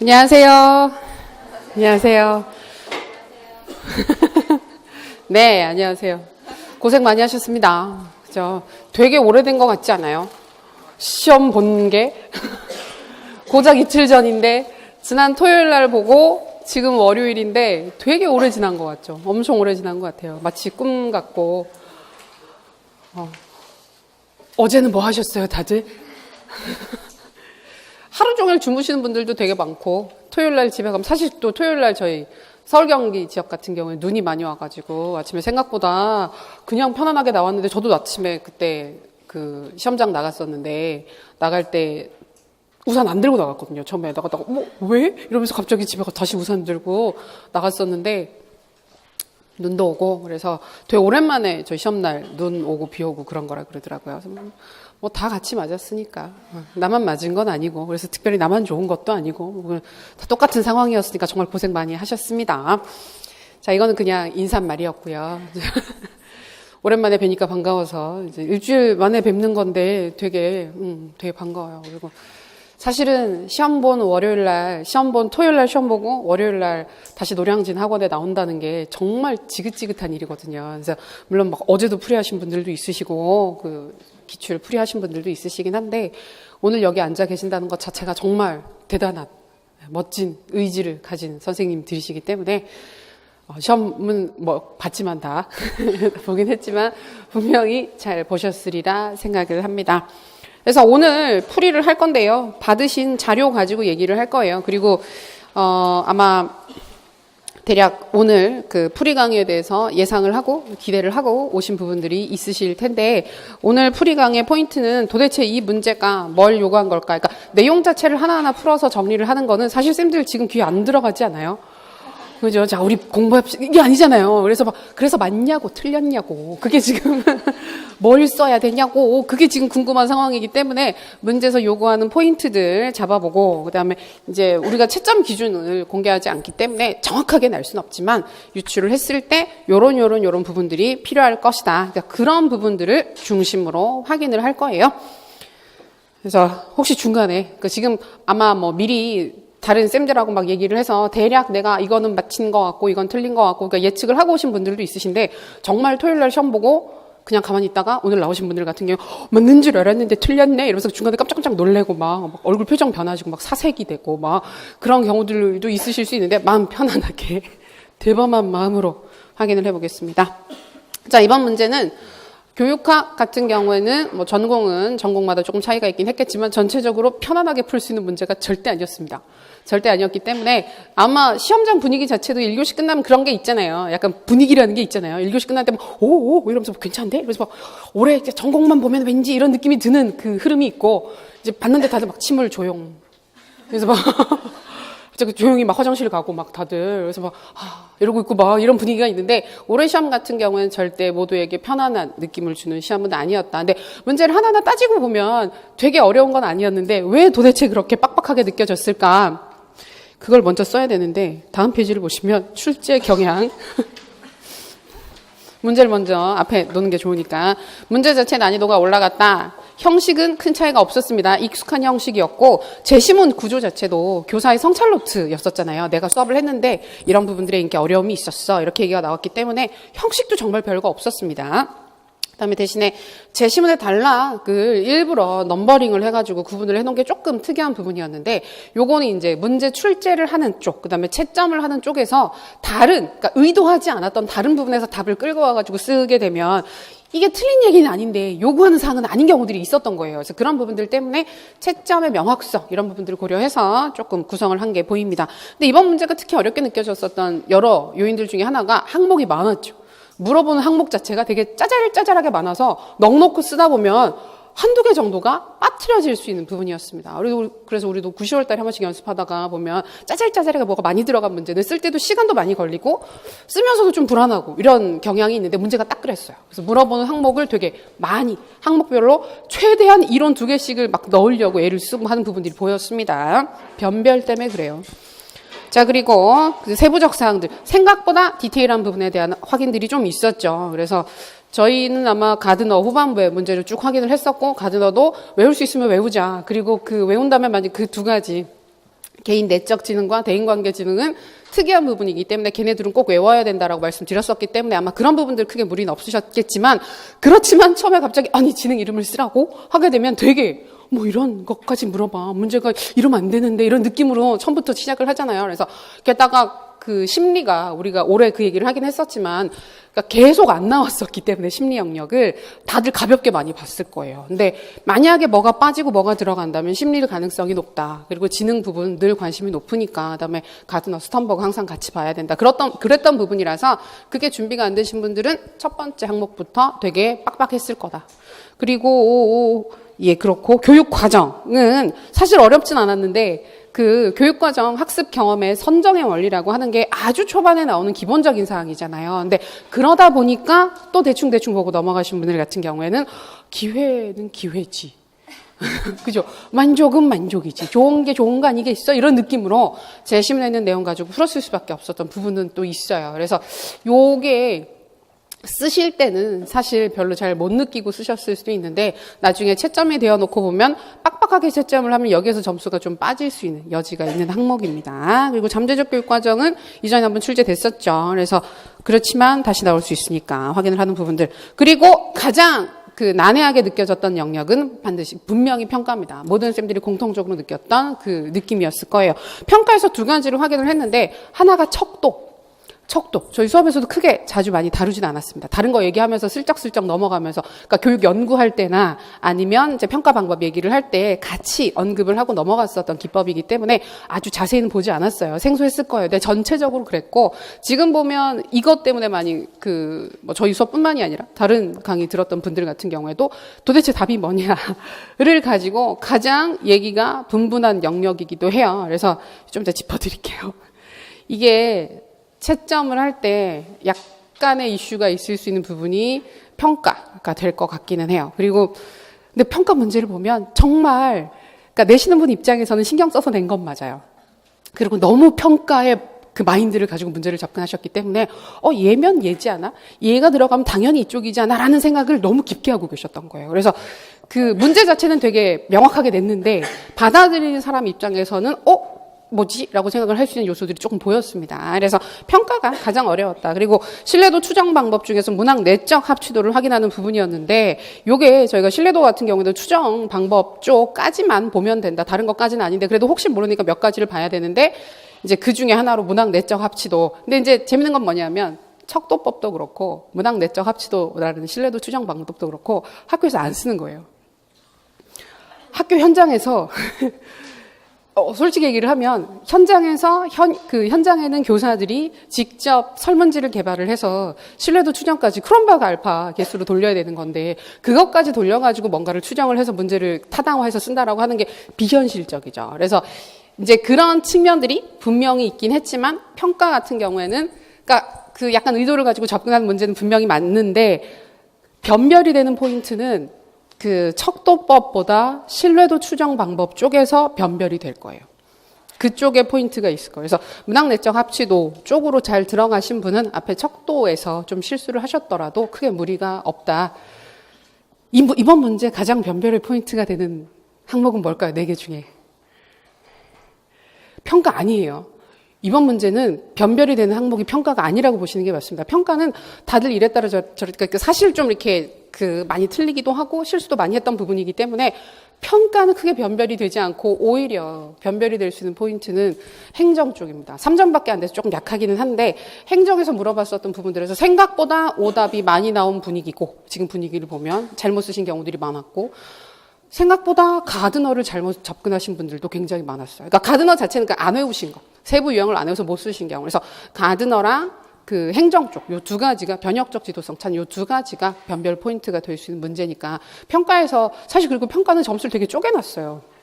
안녕하세요. 안녕하세요. 네, 안녕하세요. 고생 많이 하셨습니다. 그죠? 되게 오래된 것 같지 않아요? 시험 본 게 고작 이틀 전인데 지난 토요일 날 보고 지금 월요일인데 되게 오래 지난 것 같죠? 엄청 오래 지난 것 같아요. 마치 꿈 같고. 어제는 뭐 하셨어요, 다들? 하루 종일 주무시는 분들도 되게 많고, 토요일 날 집에 가면, 사실 또 토요일 날 저희 서울 경기 지역 같은 경우에 눈이 많이 와가지고, 아침에 생각보다 그냥 편안하게 나왔는데, 저도 아침에 그때 그 시험장 나갔었는데, 나갈 때 우산 안 들고 나갔거든요. 처음에 나갔다가, 왜? 이러면서 갑자기 집에 다시 우산 들고 나갔었는데, 눈도 오고, 그래서 되게 오랜만에 저희 시험날 눈 오고 비 오고 그런 거라 그러더라고요. 뭐 다 같이 맞았으니까. 나만 맞은 건 아니고, 그래서 특별히 나만 좋은 것도 아니고, 다 똑같은 상황이었으니까 정말 고생 많이 하셨습니다. 자, 이거는 그냥 인사말이었고요. 오랜만에 뵈니까 반가워서, 이제 일주일 만에 뵙는 건데 되게 반가워요. 그리고 사실은 시험 본 토요일 날 시험 보고 월요일 날 다시 노량진 학원에 나온다는 게 정말 지긋지긋한 일이거든요. 그래서 물론 막 어제도 풀이하신 분들도 있으시고 그 기출 풀이하신 분들도 있으시긴 한데 오늘 여기 앉아 계신다는 것 자체가 정말 대단한 멋진 의지를 가진 선생님들이시기 때문에 시험은 뭐 봤지만 다 보긴 했지만 분명히 잘 보셨으리라 생각을 합니다. 그래서 오늘 풀이를 할 건데요. 받으신 자료 가지고 얘기를 할 거예요. 그리고 아마 대략 오늘 그 풀이 강의에 대해서 예상을 하고 기대를 하고 오신 부분들이 있으실 텐데 오늘 풀이 강의의 포인트는 도대체 이 문제가 뭘 요구한 걸까? 그러니까 내용 자체를 하나하나 풀어서 정리를 하는 거는 사실 쌤들 지금 귀에 안 들어가지 않아요? 그죠? 자, 우리 공부합시다. 이게 아니잖아요. 그래서 맞냐고, 틀렸냐고. 그게 지금 뭘 써야 되냐고. 그게 지금 궁금한 상황이기 때문에 문제에서 요구하는 포인트들 잡아보고, 그 다음에 이제 우리가 채점 기준을 공개하지 않기 때문에 정확하게 날 수는 없지만 유출을 했을 때 요런 부분들이 필요할 것이다. 그러니까 그런 부분들을 중심으로 확인을 할 거예요. 그래서 혹시 중간에, 지금 아마 뭐 미리 다른 쌤들하고 막 얘기를 해서 대략 내가 이거는 맞힌 것 같고 이건 틀린 것 같고 그러니까 예측을 하고 오신 분들도 있으신데 정말 토요일 날 시험 보고 그냥 가만히 있다가 오늘 나오신 분들 같은 경우 맞는 줄 알았는데 틀렸네 이러면서 중간에 깜짝깜짝 놀래고 막 얼굴 표정 변하시고 막 사색이 되고 막 그런 경우들도 있으실 수 있는데 마음 편안하게 대범한 마음으로 확인을 해보겠습니다. 자, 이번 문제는 교육학 같은 경우에는 뭐 전공은 전공마다 조금 차이가 있긴 했겠지만 전체적으로 편안하게 풀 수 있는 문제가 절대 아니었습니다. 절대 아니었기 때문에 아마 시험장 분위기 자체도 1교시 끝나면 그런 게 있잖아요. 약간 분위기라는 게 있잖아요. 1교시 끝날 때 막 오 이러면서 괜찮은데? 그래서 막 올해 전공만 보면 왠지 이런 느낌이 드는 그 흐름이 있고 이제 봤는데 다들 막 침을 조용. 그래서 막 조용히 막 화장실 가고 막 다들 그래서 막 이러고 있고 막 이런 분위기가 있는데 올해 시험 같은 경우에는 절대 모두에게 편안한 느낌을 주는 시험은 아니었다. 근데 문제를 하나하나 따지고 보면 되게 어려운 건 아니었는데 왜 도대체 그렇게 빡빡하게 느껴졌을까? 그걸 먼저 써야 되는데 다음 페이지를 보시면 출제 경향 문제를 먼저 앞에 놓는 게 좋으니까 문제 자체 난이도가 올라갔다. 형식은 큰 차이가 없었습니다. 익숙한 형식이었고 제시문 구조 자체도 교사의 성찰 노트였었잖아요. 내가 수업을 했는데 이런 부분들에 이렇게 어려움이 있었어. 이렇게 얘기가 나왔기 때문에 형식도 정말 별거 없었습니다. 그다음에 대신에 제시문의 단락을 일부러 넘버링을 해가지고 구분을 해놓은 게 조금 특이한 부분이었는데 요거는 이제 문제 출제를 하는 쪽, 그다음에 채점을 하는 쪽에서 그러니까 의도하지 않았던 다른 부분에서 답을 끌고 와가지고 쓰게 되면 이게 틀린 얘기는 아닌데 요구하는 사항은 아닌 경우들이 있었던 거예요. 그래서 그런 부분들 때문에 채점의 명확성 이런 부분들을 고려해서 조금 구성을 한 게 보입니다. 근데 이번 문제가 특히 어렵게 느껴졌었던 여러 요인들 중에 하나가 항목이 많았죠. 물어보는 항목 자체가 되게 짜잘짜잘하게 많아서 넉넉히 쓰다 보면 한두 개 정도가 빠뜨려질 수 있는 부분이었습니다. 그래서 우리도 9, 10월 달에 한 번씩 연습하다가 보면 짜잘짜잘하게 뭐가 많이 들어간 문제는 쓸 때도 시간도 많이 걸리고 쓰면서도 좀 불안하고 이런 경향이 있는데 문제가 딱 그랬어요. 그래서 물어보는 항목을 되게 많이 항목별로 최대한 이론 2개씩을 막 넣으려고 애를 쓰고 하는 부분들이 보였습니다. 변별 때문에 그래요. 자, 그리고 세부적 사항들, 생각보다 디테일한 부분에 대한 확인들이 좀 있었죠. 그래서 저희는 아마 가드너 후반부에 문제를 쭉 확인을 했었고, 가드너도 외울 수 있으면 외우자. 그리고 그 외운 다음에 만약 그 두 가지 개인 내적 지능과 대인관계 지능은 특이한 부분이기 때문에 걔네들은 꼭 외워야 된다라고 말씀드렸었기 때문에 아마 그런 부분들 크게 무리는 없으셨겠지만, 그렇지만 처음에 갑자기 아니 지능 이름을 쓰라고 하게 되면 되게 뭐 이런 것까지 물어봐, 문제가 이러면 안 되는데, 이런 느낌으로 처음부터 시작을 하잖아요. 그래서 게다가 그 심리가 우리가 올해 그 얘기를 하긴 했었지만, 그러니까 계속 안 나왔었기 때문에 심리 영역을 다들 가볍게 많이 봤을 거예요. 근데 만약에 뭐가 빠지고 뭐가 들어간다면 심리를 가능성이 높다. 그리고 지능 부분 늘 관심이 높으니까, 그다음에 가드너, 스턴버그 항상 같이 봐야 된다. 그랬던 부분이라서 그게 준비가 안 되신 분들은 첫 번째 항목부터 되게 빡빡했을 거다. 그리고 예, 그렇고 교육 과정은 사실 어렵진 않았는데, 그 교육과정 학습 경험의 선정의 원리라고 하는 게 아주 초반에 나오는 기본적인 사항이잖아요. 근데 그러다 보니까 또 대충 보고 넘어가신 분들 같은 경우에는 기회는 기회지. 그죠? 만족은 만족이지. 좋은 게 좋은 거 아니겠어? 이런 느낌으로 제시문에 있는 내용 가지고 풀었을 수밖에 없었던 부분은 또 있어요. 그래서 요게 쓰실 때는 사실 별로 잘 못 느끼고 쓰셨을 수도 있는데, 나중에 채점이 되어 놓고 보면 빡빡하게 채점을 하면 여기에서 점수가 좀 빠질 수 있는 여지가 있는 항목입니다. 그리고 잠재적 교육 과정은 이전에 한번 출제됐었죠. 그래서 그렇지만 다시 나올 수 있으니까 확인을 하는 부분들. 그리고 가장 그 난해하게 느껴졌던 영역은 반드시 분명히 평가입니다. 모든 쌤들이 공통적으로 느꼈던 그 느낌이었을 거예요. 평가에서 두 가지를 확인을 했는데, 하나가 척도. 저희 수업에서도 크게 자주 많이 다루진 않았습니다. 다른 거 얘기하면서 슬쩍슬쩍 넘어가면서, 그러니까 교육 연구할 때나 아니면 이제 평가 방법 얘기를 할 때 같이 언급을 하고 넘어갔었던 기법이기 때문에 아주 자세히는 보지 않았어요. 생소했을 거예요. 근데 전체적으로 그랬고, 지금 보면 이것 때문에 많이 뭐 저희 수업뿐만이 아니라 다른 강의 들었던 분들 같은 경우에도 도대체 답이 뭐냐를 가지고 가장 얘기가 분분한 영역이기도 해요. 그래서 좀 더 짚어드릴게요. 이게 채점을 할 때 약간의 이슈가 있을 수 있는 부분이 평가가 될 것 같기는 해요. 그리고 근데 평가 문제를 보면 정말, 그러니까 내시는 분 입장에서는 신경 써서 낸 건 맞아요. 그리고 너무 평가의 그 마인드를 가지고 문제를 접근하셨기 때문에 얘면 얘지 않아? 얘가 들어가면 당연히 이쪽이지 않아? 라는 생각을 너무 깊게 하고 계셨던 거예요. 그래서 그 문제 자체는 되게 명확하게 냈는데, 받아들이는 사람 입장에서는 뭐지? 라고 생각을 할 수 있는 요소들이 조금 보였습니다. 그래서 평가가 가장 어려웠다. 그리고 신뢰도 추정 방법 중에서 문학 내적 합치도를 확인하는 부분이었는데, 요게 저희가 신뢰도 같은 경우에도 추정 방법 쪽까지만 보면 된다. 다른 것까지는 아닌데, 그래도 혹시 모르니까 몇 가지를 봐야 되는데, 이제 그 중에 하나로 문학 내적 합치도. 근데 이제 재밌는 건 뭐냐면, 척도법도 그렇고 문학 내적 합치도라는 신뢰도 추정 방법도 그렇고 학교에서 안 쓰는 거예요. 학교 현장에서 솔직히 얘기를 하면 현장에서 현장에는 교사들이 직접 설문지를 개발을 해서 신뢰도 추정까지 크롬바그 알파 개수로 돌려야 되는 건데, 그것까지 돌려가지고 뭔가를 추정을 해서 문제를 타당화해서 쓴다라고 하는 게 비현실적이죠. 그래서 이제 그런 측면들이 분명히 있긴 했지만, 평가 같은 경우에는 그러니까 그 약간 의도를 가지고 접근하는 문제는 분명히 맞는데, 변별이 되는 포인트는 그 척도법보다 신뢰도 추정 방법 쪽에서 변별이 될 거예요. 그쪽에 포인트가 있을 거예요. 그래서 문학 내적 합치도 쪽으로 잘 들어가신 분은 앞에 척도에서 좀 실수를 하셨더라도 크게 무리가 없다. 이번 문제 가장 변별의 포인트가 되는 항목은 뭘까요? 4개 중에. 평가 아니에요. 이번 문제는 변별이 되는 항목이 평가가 아니라고 보시는 게 맞습니다. 평가는 다들 이랬다라 저랬다, 사실 좀 이렇게 많이 틀리기도 하고 실수도 많이 했던 부분이기 때문에 평가는 크게 변별이 되지 않고, 오히려 변별이 될 수 있는 포인트는 행정 쪽입니다. 3점밖에 안 돼서 조금 약하기는 한데, 행정에서 물어봤었던 부분들에서 생각보다 오답이 많이 나온 분위기고, 지금 분위기를 보면 잘못 쓰신 경우들이 많았고, 생각보다 가드너를 잘못 접근하신 분들도 굉장히 많았어요. 그러니까 가드너 자체는 안 외우신 거, 세부 유형을 안 외워서 못 쓰신 경우. 그래서 가드너랑 그 행정 쪽, 요 두 가지가, 변혁적 지도성 찬 요 두 가지가 변별 포인트가 될 수 있는 문제니까, 평가에서 사실, 그리고 평가는 점수를 되게 쪼개놨어요.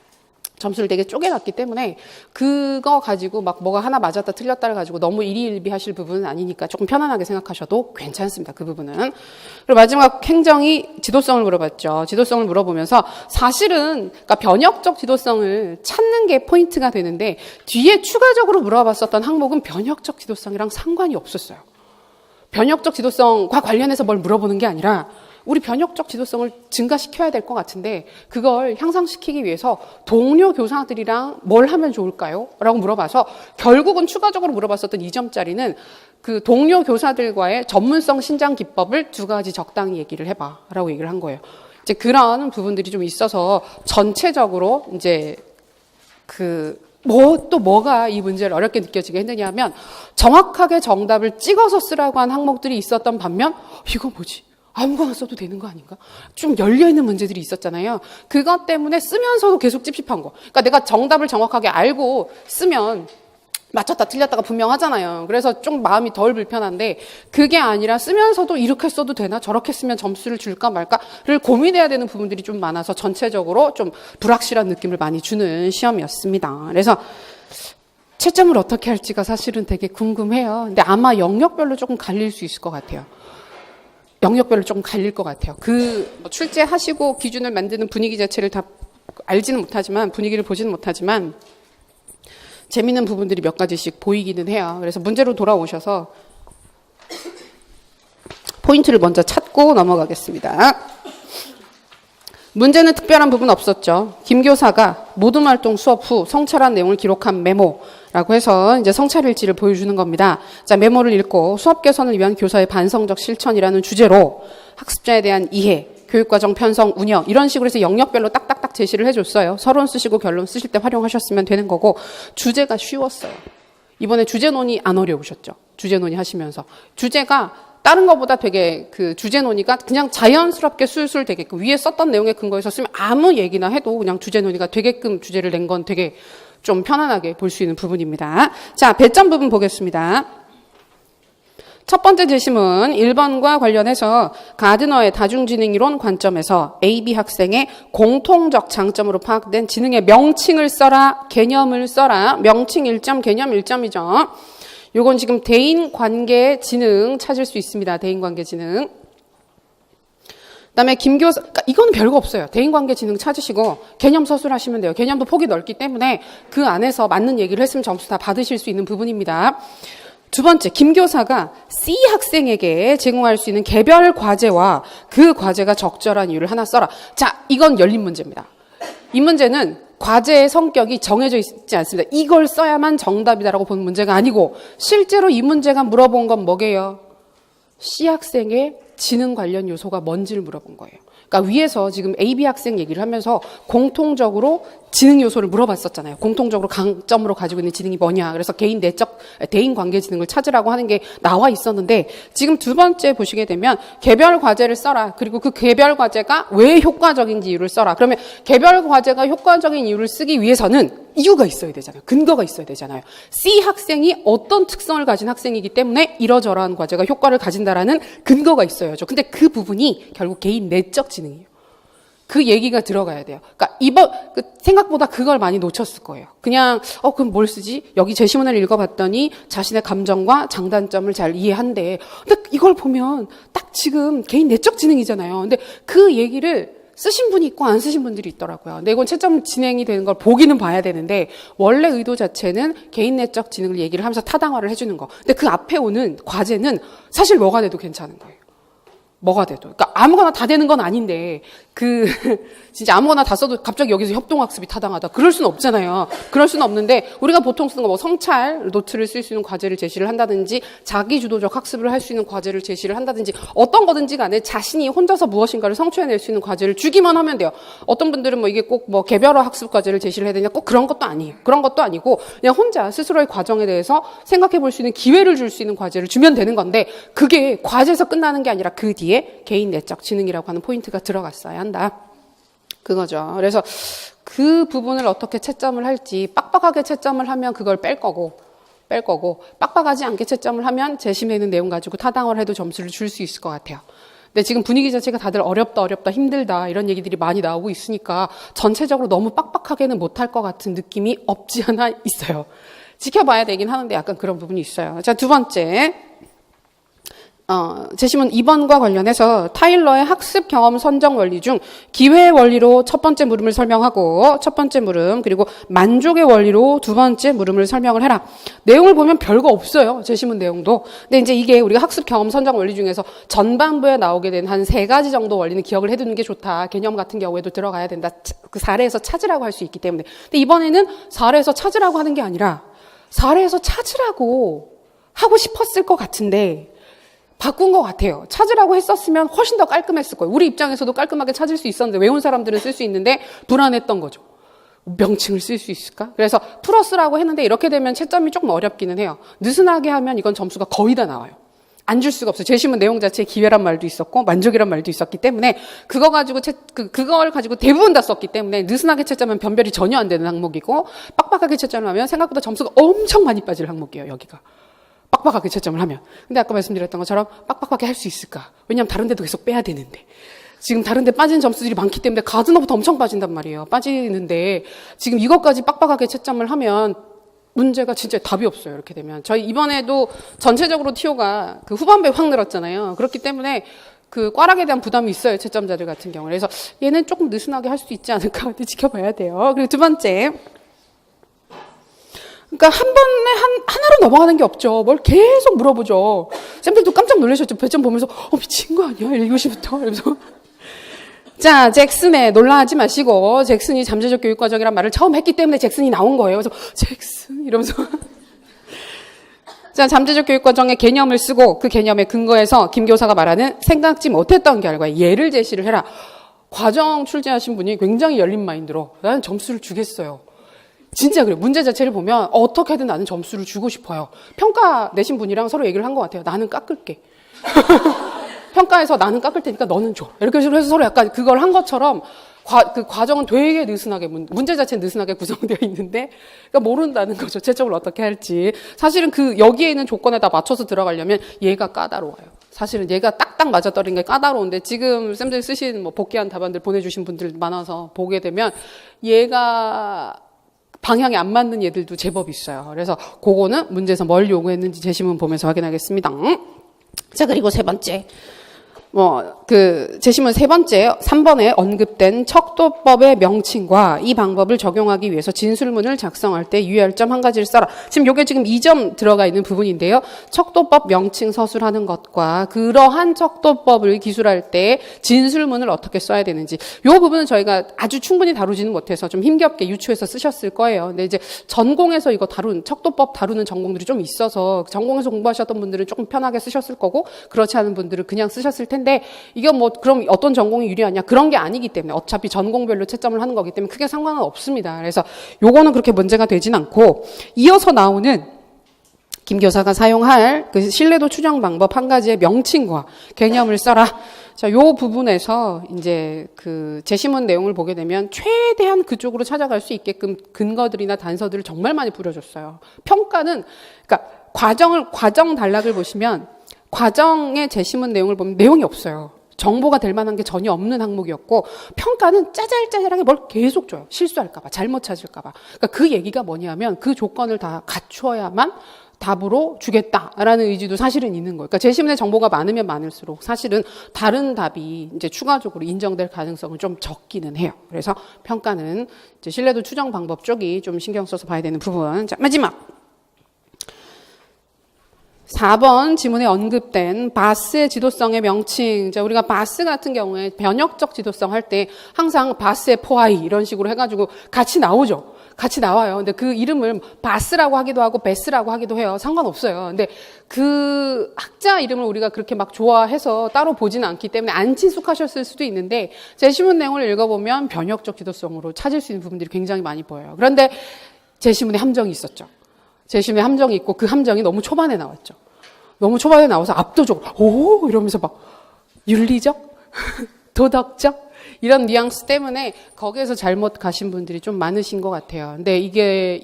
점수를 되게 쪼개놨기 때문에 그거 가지고 막 뭐가 하나 맞았다 틀렸다를 가지고 너무 일희일비하실 부분은 아니니까 조금 편안하게 생각하셔도 괜찮습니다. 그 부분은. 그리고 마지막 행정이 지도성을 물어봤죠. 지도성을 물어보면서 사실은 그러니까 변혁적 지도성을 찾는 게 포인트가 되는데, 뒤에 추가적으로 물어봤었던 항목은 변혁적 지도성이랑 상관이 없었어요. 변혁적 지도성과 관련해서 뭘 물어보는 게 아니라 우리 변혁적 지도성을 증가시켜야 될 것 같은데 그걸 향상시키기 위해서 동료 교사들이랑 뭘 하면 좋을까요? 라고 물어봐서 결국은 추가적으로 물어봤었던 2점짜리는 그 동료 교사들과의 전문성 신장 기법을 2가지 적당히 얘기를 해봐 라고 얘기를 한 거예요. 이제 그런 부분들이 좀 있어서 전체적으로 이제 뭐가 이 문제를 어렵게 느껴지게 했느냐 하면 정확하게 정답을 찍어서 쓰라고 한 항목들이 있었던 반면 이거 뭐지? 아무거나 써도 되는 거 아닌가? 좀 열려있는 문제들이 있었잖아요. 그것 때문에 쓰면서도 계속 찝찝한 거. 그러니까 내가 정답을 정확하게 알고 쓰면 맞췄다 틀렸다가 분명하잖아요. 그래서 좀 마음이 덜 불편한데 그게 아니라 쓰면서도 이렇게 써도 되나? 저렇게 쓰면 점수를 줄까 말까를 고민해야 되는 부분들이 좀 많아서 전체적으로 좀 불확실한 느낌을 많이 주는 시험이었습니다. 그래서 채점을 어떻게 할지가 사실은 되게 궁금해요. 근데 아마 영역별로 조금 갈릴 수 있을 것 같아요. 영역별로 조금 갈릴 것 같아요. 출제하시고 기준을 만드는 분위기 자체를 다 알지는 못하지만 분위기를 보지는 못하지만 재밌는 부분들이 몇 가지씩 보이기는 해요. 그래서 문제로 돌아오셔서 포인트를 먼저 찾고 넘어가겠습니다. 문제는 특별한 부분 없었죠. 김 교사가 모든 활동 수업 후 성찰한 내용을 기록한 메모라고 해서 이제 성찰일지를 보여주는 겁니다. 자, 메모를 읽고 수업 개선을 위한 교사의 반성적 실천이라는 주제로 학습자에 대한 이해, 교육과정 편성, 운영 이런 식으로 해서 영역별로 딱딱딱 제시를 해줬어요. 서론 쓰시고 결론 쓰실 때 활용하셨으면 되는 거고 주제가 쉬웠어요. 이번에 주제 논의 안 어려우셨죠? 주제 논의 하시면서. 주제가 다른 것보다 되게 주제 논의가 그냥 자연스럽게 술술 되게끔 위에 썼던 내용에 근거해서 쓰면 아무 얘기나 해도 그냥 주제 논의가 되게끔 주제를 낸 건 되게 좀 편안하게 볼 수 있는 부분입니다. 자, 배점 부분 보겠습니다. 첫 번째 제시문 1번과 관련해서 가드너의 다중지능이론 관점에서 AB 학생의 공통적 장점으로 파악된 지능의 명칭을 써라, 개념을 써라. 명칭 1점, 개념 1점이죠. 요건 지금 대인관계 지능 찾을 수 있습니다. 대인관계 지능. 그다음에 김교사, 그러니까 이거는 별거 없어요. 대인관계 지능 찾으시고 개념 서술하시면 돼요. 개념도 폭이 넓기 때문에 그 안에서 맞는 얘기를 했으면 점수 다 받으실 수 있는 부분입니다. 두 번째, 김 교사가 C 학생에게 제공할 수 있는 개별 과제와 그 과제가 적절한 이유를 하나 써라. 자, 이건 열린 문제입니다. 이 문제는 과제의 성격이 정해져 있지 않습니다. 이걸 써야만 정답이다라고 보는 문제가 아니고 실제로 이 문제가 물어본 건 뭐게요? C 학생의 지능 관련 요소가 뭔지를 물어본 거예요. 그러니까 위에서 지금 AB 학생 얘기를 하면서 공통적으로 지능 요소를 물어봤었잖아요. 공통적으로 강점으로 가지고 있는 지능이 뭐냐. 그래서 개인 내적, 대인 관계 지능을 찾으라고 하는 게 나와 있었는데 지금 두 번째 보시게 되면 개별 과제를 써라. 그리고 그 개별 과제가 왜 효과적인지 이유를 써라. 그러면 개별 과제가 효과적인 이유를 쓰기 위해서는 이유가 있어야 되잖아요. 근거가 있어야 되잖아요. C 학생이 어떤 특성을 가진 학생이기 때문에 이러저러한 과제가 효과를 가진다라는 근거가 있어야죠. 근데 그 부분이 결국 개인 내적 지능이에요. 그 얘기가 들어가야 돼요. 그러니까 생각보다 그걸 많이 놓쳤을 거예요. 그냥 그럼 뭘 쓰지? 여기 제시문을 읽어봤더니 자신의 감정과 장단점을 잘 이해한대. 근데 이걸 보면 딱 지금 개인 내적 지능이잖아요. 근데 그 얘기를 쓰신 분이 있고 안 쓰신 분들이 있더라고요. 근데 이건 채점 진행이 되는 걸 보기는 봐야 되는데 원래 의도 자체는 개인 내적 지능을 얘기를 하면서 타당화를 해주는 거. 근데 그 앞에 오는 과제는 사실 뭐가 돼도 괜찮은 거예요. 뭐가 돼도. 그러니까 아무거나 다 되는 건 아닌데 진짜 아무거나 다 써도 갑자기 여기서 협동학습이 타당하다. 그럴 수는 없잖아요. 그럴 수는 없는데 우리가 보통 쓰는 거 뭐 성찰 노트를 쓸 수 있는 과제를 제시를 한다든지 자기주도적 학습을 할 수 있는 과제를 제시를 한다든지 어떤 거든지 간에 자신이 혼자서 무엇인가를 성취해낼 수 있는 과제를 주기만 하면 돼요. 어떤 분들은 이게 꼭 개별화 학습 과제를 제시를 해야 되냐 꼭 그런 것도 아니에요. 그런 것도 아니고 그냥 혼자 스스로의 과정에 대해서 생각해 볼 수 있는 기회를 줄 수 있는 과제를 주면 되는 건데 그게 과제에서 끝나는 게 아니라 그 뒤에 개인 내적 지능이라고 하는 포인트가 들어갔어야 한다. 그거죠. 그래서 그 부분을 어떻게 채점을 할지 빡빡하게 채점을 하면 그걸 뺄 거고 빡빡하지 않게 채점을 하면 제시문에 있는 내용 가지고 타당화를 해도 점수를 줄 수 있을 것 같아요. 근데 지금 분위기 자체가 다들 어렵다 힘들다 이런 얘기들이 많이 나오고 있으니까 전체적으로 너무 빡빡하게는 못할 것 같은 느낌이 없지 않아 있어요. 지켜봐야 되긴 하는데 약간 그런 부분이 있어요. 자, 두 번째 제시문 2번과 관련해서 타일러의 학습 경험 선정 원리 중 기회 원리로 첫 번째 물음을 설명하고 첫 번째 물음, 그리고 만족의 원리로 두 번째 물음을 설명을 해라. 내용을 보면 별거 없어요. 제시문 내용도. 근데 이제 이게 우리가 학습 경험 선정 원리 중에서 전반부에 나오게 된 한 3가지 정도 원리는 기억을 해두는 게 좋다. 개념 같은 경우에도 들어가야 된다. 그 사례에서 찾으라고 할 수 있기 때문에. 근데 이번에는 사례에서 찾으라고 하는 게 아니라 사례에서 찾으라고 하고 싶었을 것 같은데 바꾼 것 같아요. 찾으라고 했었으면 훨씬 더 깔끔했을 거예요. 우리 입장에서도 깔끔하게 찾을 수 있었는데 외운 사람들은 쓸 수 있는데 불안했던 거죠. 명칭을 쓸 수 있을까? 그래서 풀어쓰라고 했는데 이렇게 되면 채점이 조금 어렵기는 해요. 느슨하게 하면 이건 점수가 거의 다 나와요. 안 줄 수가 없어요. 제시문 내용 자체에 기회란 말도 있었고 만족이란 말도 있었기 때문에 그걸 가지고 대부분 다 썼기 때문에 느슨하게 채점하면 변별이 전혀 안 되는 항목이고 빡빡하게 채점을 하면 생각보다 점수가 엄청 많이 빠질 항목이에요. 여기가. 빡빡하게 채점을 하면. 근데 아까 말씀드렸던 것처럼 빡빡하게 할 수 있을까? 왜냐하면 다른 데도 계속 빼야 되는데. 지금 다른 데 빠지는 점수들이 많기 때문에 가즈너부터 엄청 빠진단 말이에요. 빠지는데 지금 이것까지 빡빡하게 채점을 하면 문제가 진짜 답이 없어요. 이렇게 되면. 저희 이번에도 전체적으로 TO가 그 후반부에 확 늘었잖아요. 그렇기 때문에 그 꽈락에 대한 부담이 있어요. 채점자들 같은 경우는. 그래서 얘는 조금 느슨하게 할 수 있지 않을까? 지켜봐야 돼요. 그리고 두 번째. 그러니까 한 번에 하나로 넘어가는 게 없죠. 뭘 계속 물어보죠. 쌤들도 깜짝 놀라셨죠. 배점 보면서 미친 거 아니야? 1교시부터. 이러면서. 자, 잭슨에 놀라하지 마시고 잭슨이 잠재적 교육과정이란 말을 처음 했기 때문에 잭슨이 나온 거예요. 그래서 잭슨 이러면서 자, 잠재적 교육과정의 개념을 쓰고 그 개념의 근거에서 김 교사가 말하는 생각지 못했던 결과에 예를 제시를 해라. 과정 출제하신 분이 굉장히 열린 마인드로 나는 점수를 주겠어요. 진짜 그래요. 문제 자체를 보면 어떻게든 나는 점수를 주고 싶어요. 평가 내신 분이랑 서로 얘기를 한 것 같아요. 나는 깎을게. 평가에서 나는 깎을 테니까 너는 줘. 이렇게 해서 서로 약간 그걸 한 것처럼 그 과정은 되게 느슨하게 문제 자체는 느슨하게 구성되어 있는데 그러니까 모른다는 거죠. 채점을 어떻게 할지. 사실은 여기에 있는 조건에 다 맞춰서 들어가려면 얘가 까다로워요. 사실은 얘가 딱딱 맞아떨어진 게 까다로운데 지금 쌤들 쓰신 복귀한 답안들 보내주신 분들 많아서 보게 되면 얘가 방향이 안 맞는 얘들도 제법 있어요. 그래서 그거는 문제에서 뭘 요구했는지 제시문 보면서 확인하겠습니다. 자, 그리고 세 번째. 제시문 세 번째, 3번에 언급된 척도법의 명칭과 이 방법을 적용하기 위해서 진술문을 작성할 때 유의할 점 한 가지를 써라. 지금 요게 지금 2점 들어가 있는 부분인데요. 척도법 명칭 서술하는 것과 그러한 척도법을 기술할 때 진술문을 어떻게 써야 되는지. 요 부분은 저희가 아주 충분히 다루지는 못해서 좀 힘겹게 유추해서 쓰셨을 거예요. 근데 이제 전공에서 이거 척도법 다루는 전공들이 좀 있어서 전공에서 공부하셨던 분들은 조금 편하게 쓰셨을 거고 그렇지 않은 분들은 그냥 쓰셨을 텐데 이게 그럼 어떤 전공이 유리하냐? 그런 게 아니기 때문에 어차피 전공별로 채점을 하는 거기 때문에 크게 상관은 없습니다. 그래서 요거는 그렇게 문제가 되진 않고 이어서 나오는 김 교사가 사용할 그 신뢰도 추정 방법 한 가지의 명칭과 개념을 써라. 자, 요 부분에서 이제 그 제시문 내용을 보게 되면 최대한 그쪽으로 찾아갈 수 있게끔 근거들이나 단서들을 정말 많이 뿌려줬어요. 평가는 그러니까 과정 단락을 보시면 과정의 제시문 내용을 보면 내용이 없어요. 정보가 될 만한 게 전혀 없는 항목이었고 평가는 짜잘짜잘하게 뭘 계속 줘요. 실수할까 봐, 잘못 찾을까 봐. 그러니까 그 얘기가 뭐냐면 그 조건을 다 갖추어야만 답으로 주겠다라는 의지도 사실은 있는 거예요. 그러니까 제시문에 정보가 많으면 많을수록 사실은 다른 답이 이제 추가적으로 인정될 가능성은 좀 적기는 해요. 그래서 평가는 이제 신뢰도 추정 방법 쪽이 좀 신경 써서 봐야 되는 부분. 자, 마지막. 4번 지문에 언급된 바스의 지도성의 명칭. 자, 우리가 바스 같은 경우에 변역적 지도성 할 때 항상 바스의 포하이 이런 식으로 해가지고 같이 나오죠. 같이 나와요. 근데 그 이름을 바스라고 하기도 하고 베스라고 하기도 해요. 상관없어요. 근데 그 학자 이름을 우리가 그렇게 막 좋아해서 따로 보지는 않기 때문에 안 친숙하셨을 수도 있는데 제시문 내용을 읽어보면 변역적 지도성으로 찾을 수 있는 부분들이 굉장히 많이 보여요. 그런데 제시문에 함정이 있었죠. 제시문에 함정이 있고 그 함정이 너무 초반에 나왔죠. 너무 초반에 나와서 압도적으로 오 이러면서 막 윤리적, 도덕적 이런 뉘앙스 때문에 거기에서 잘못 가신 분들이 좀 많으신 것 같아요. 근데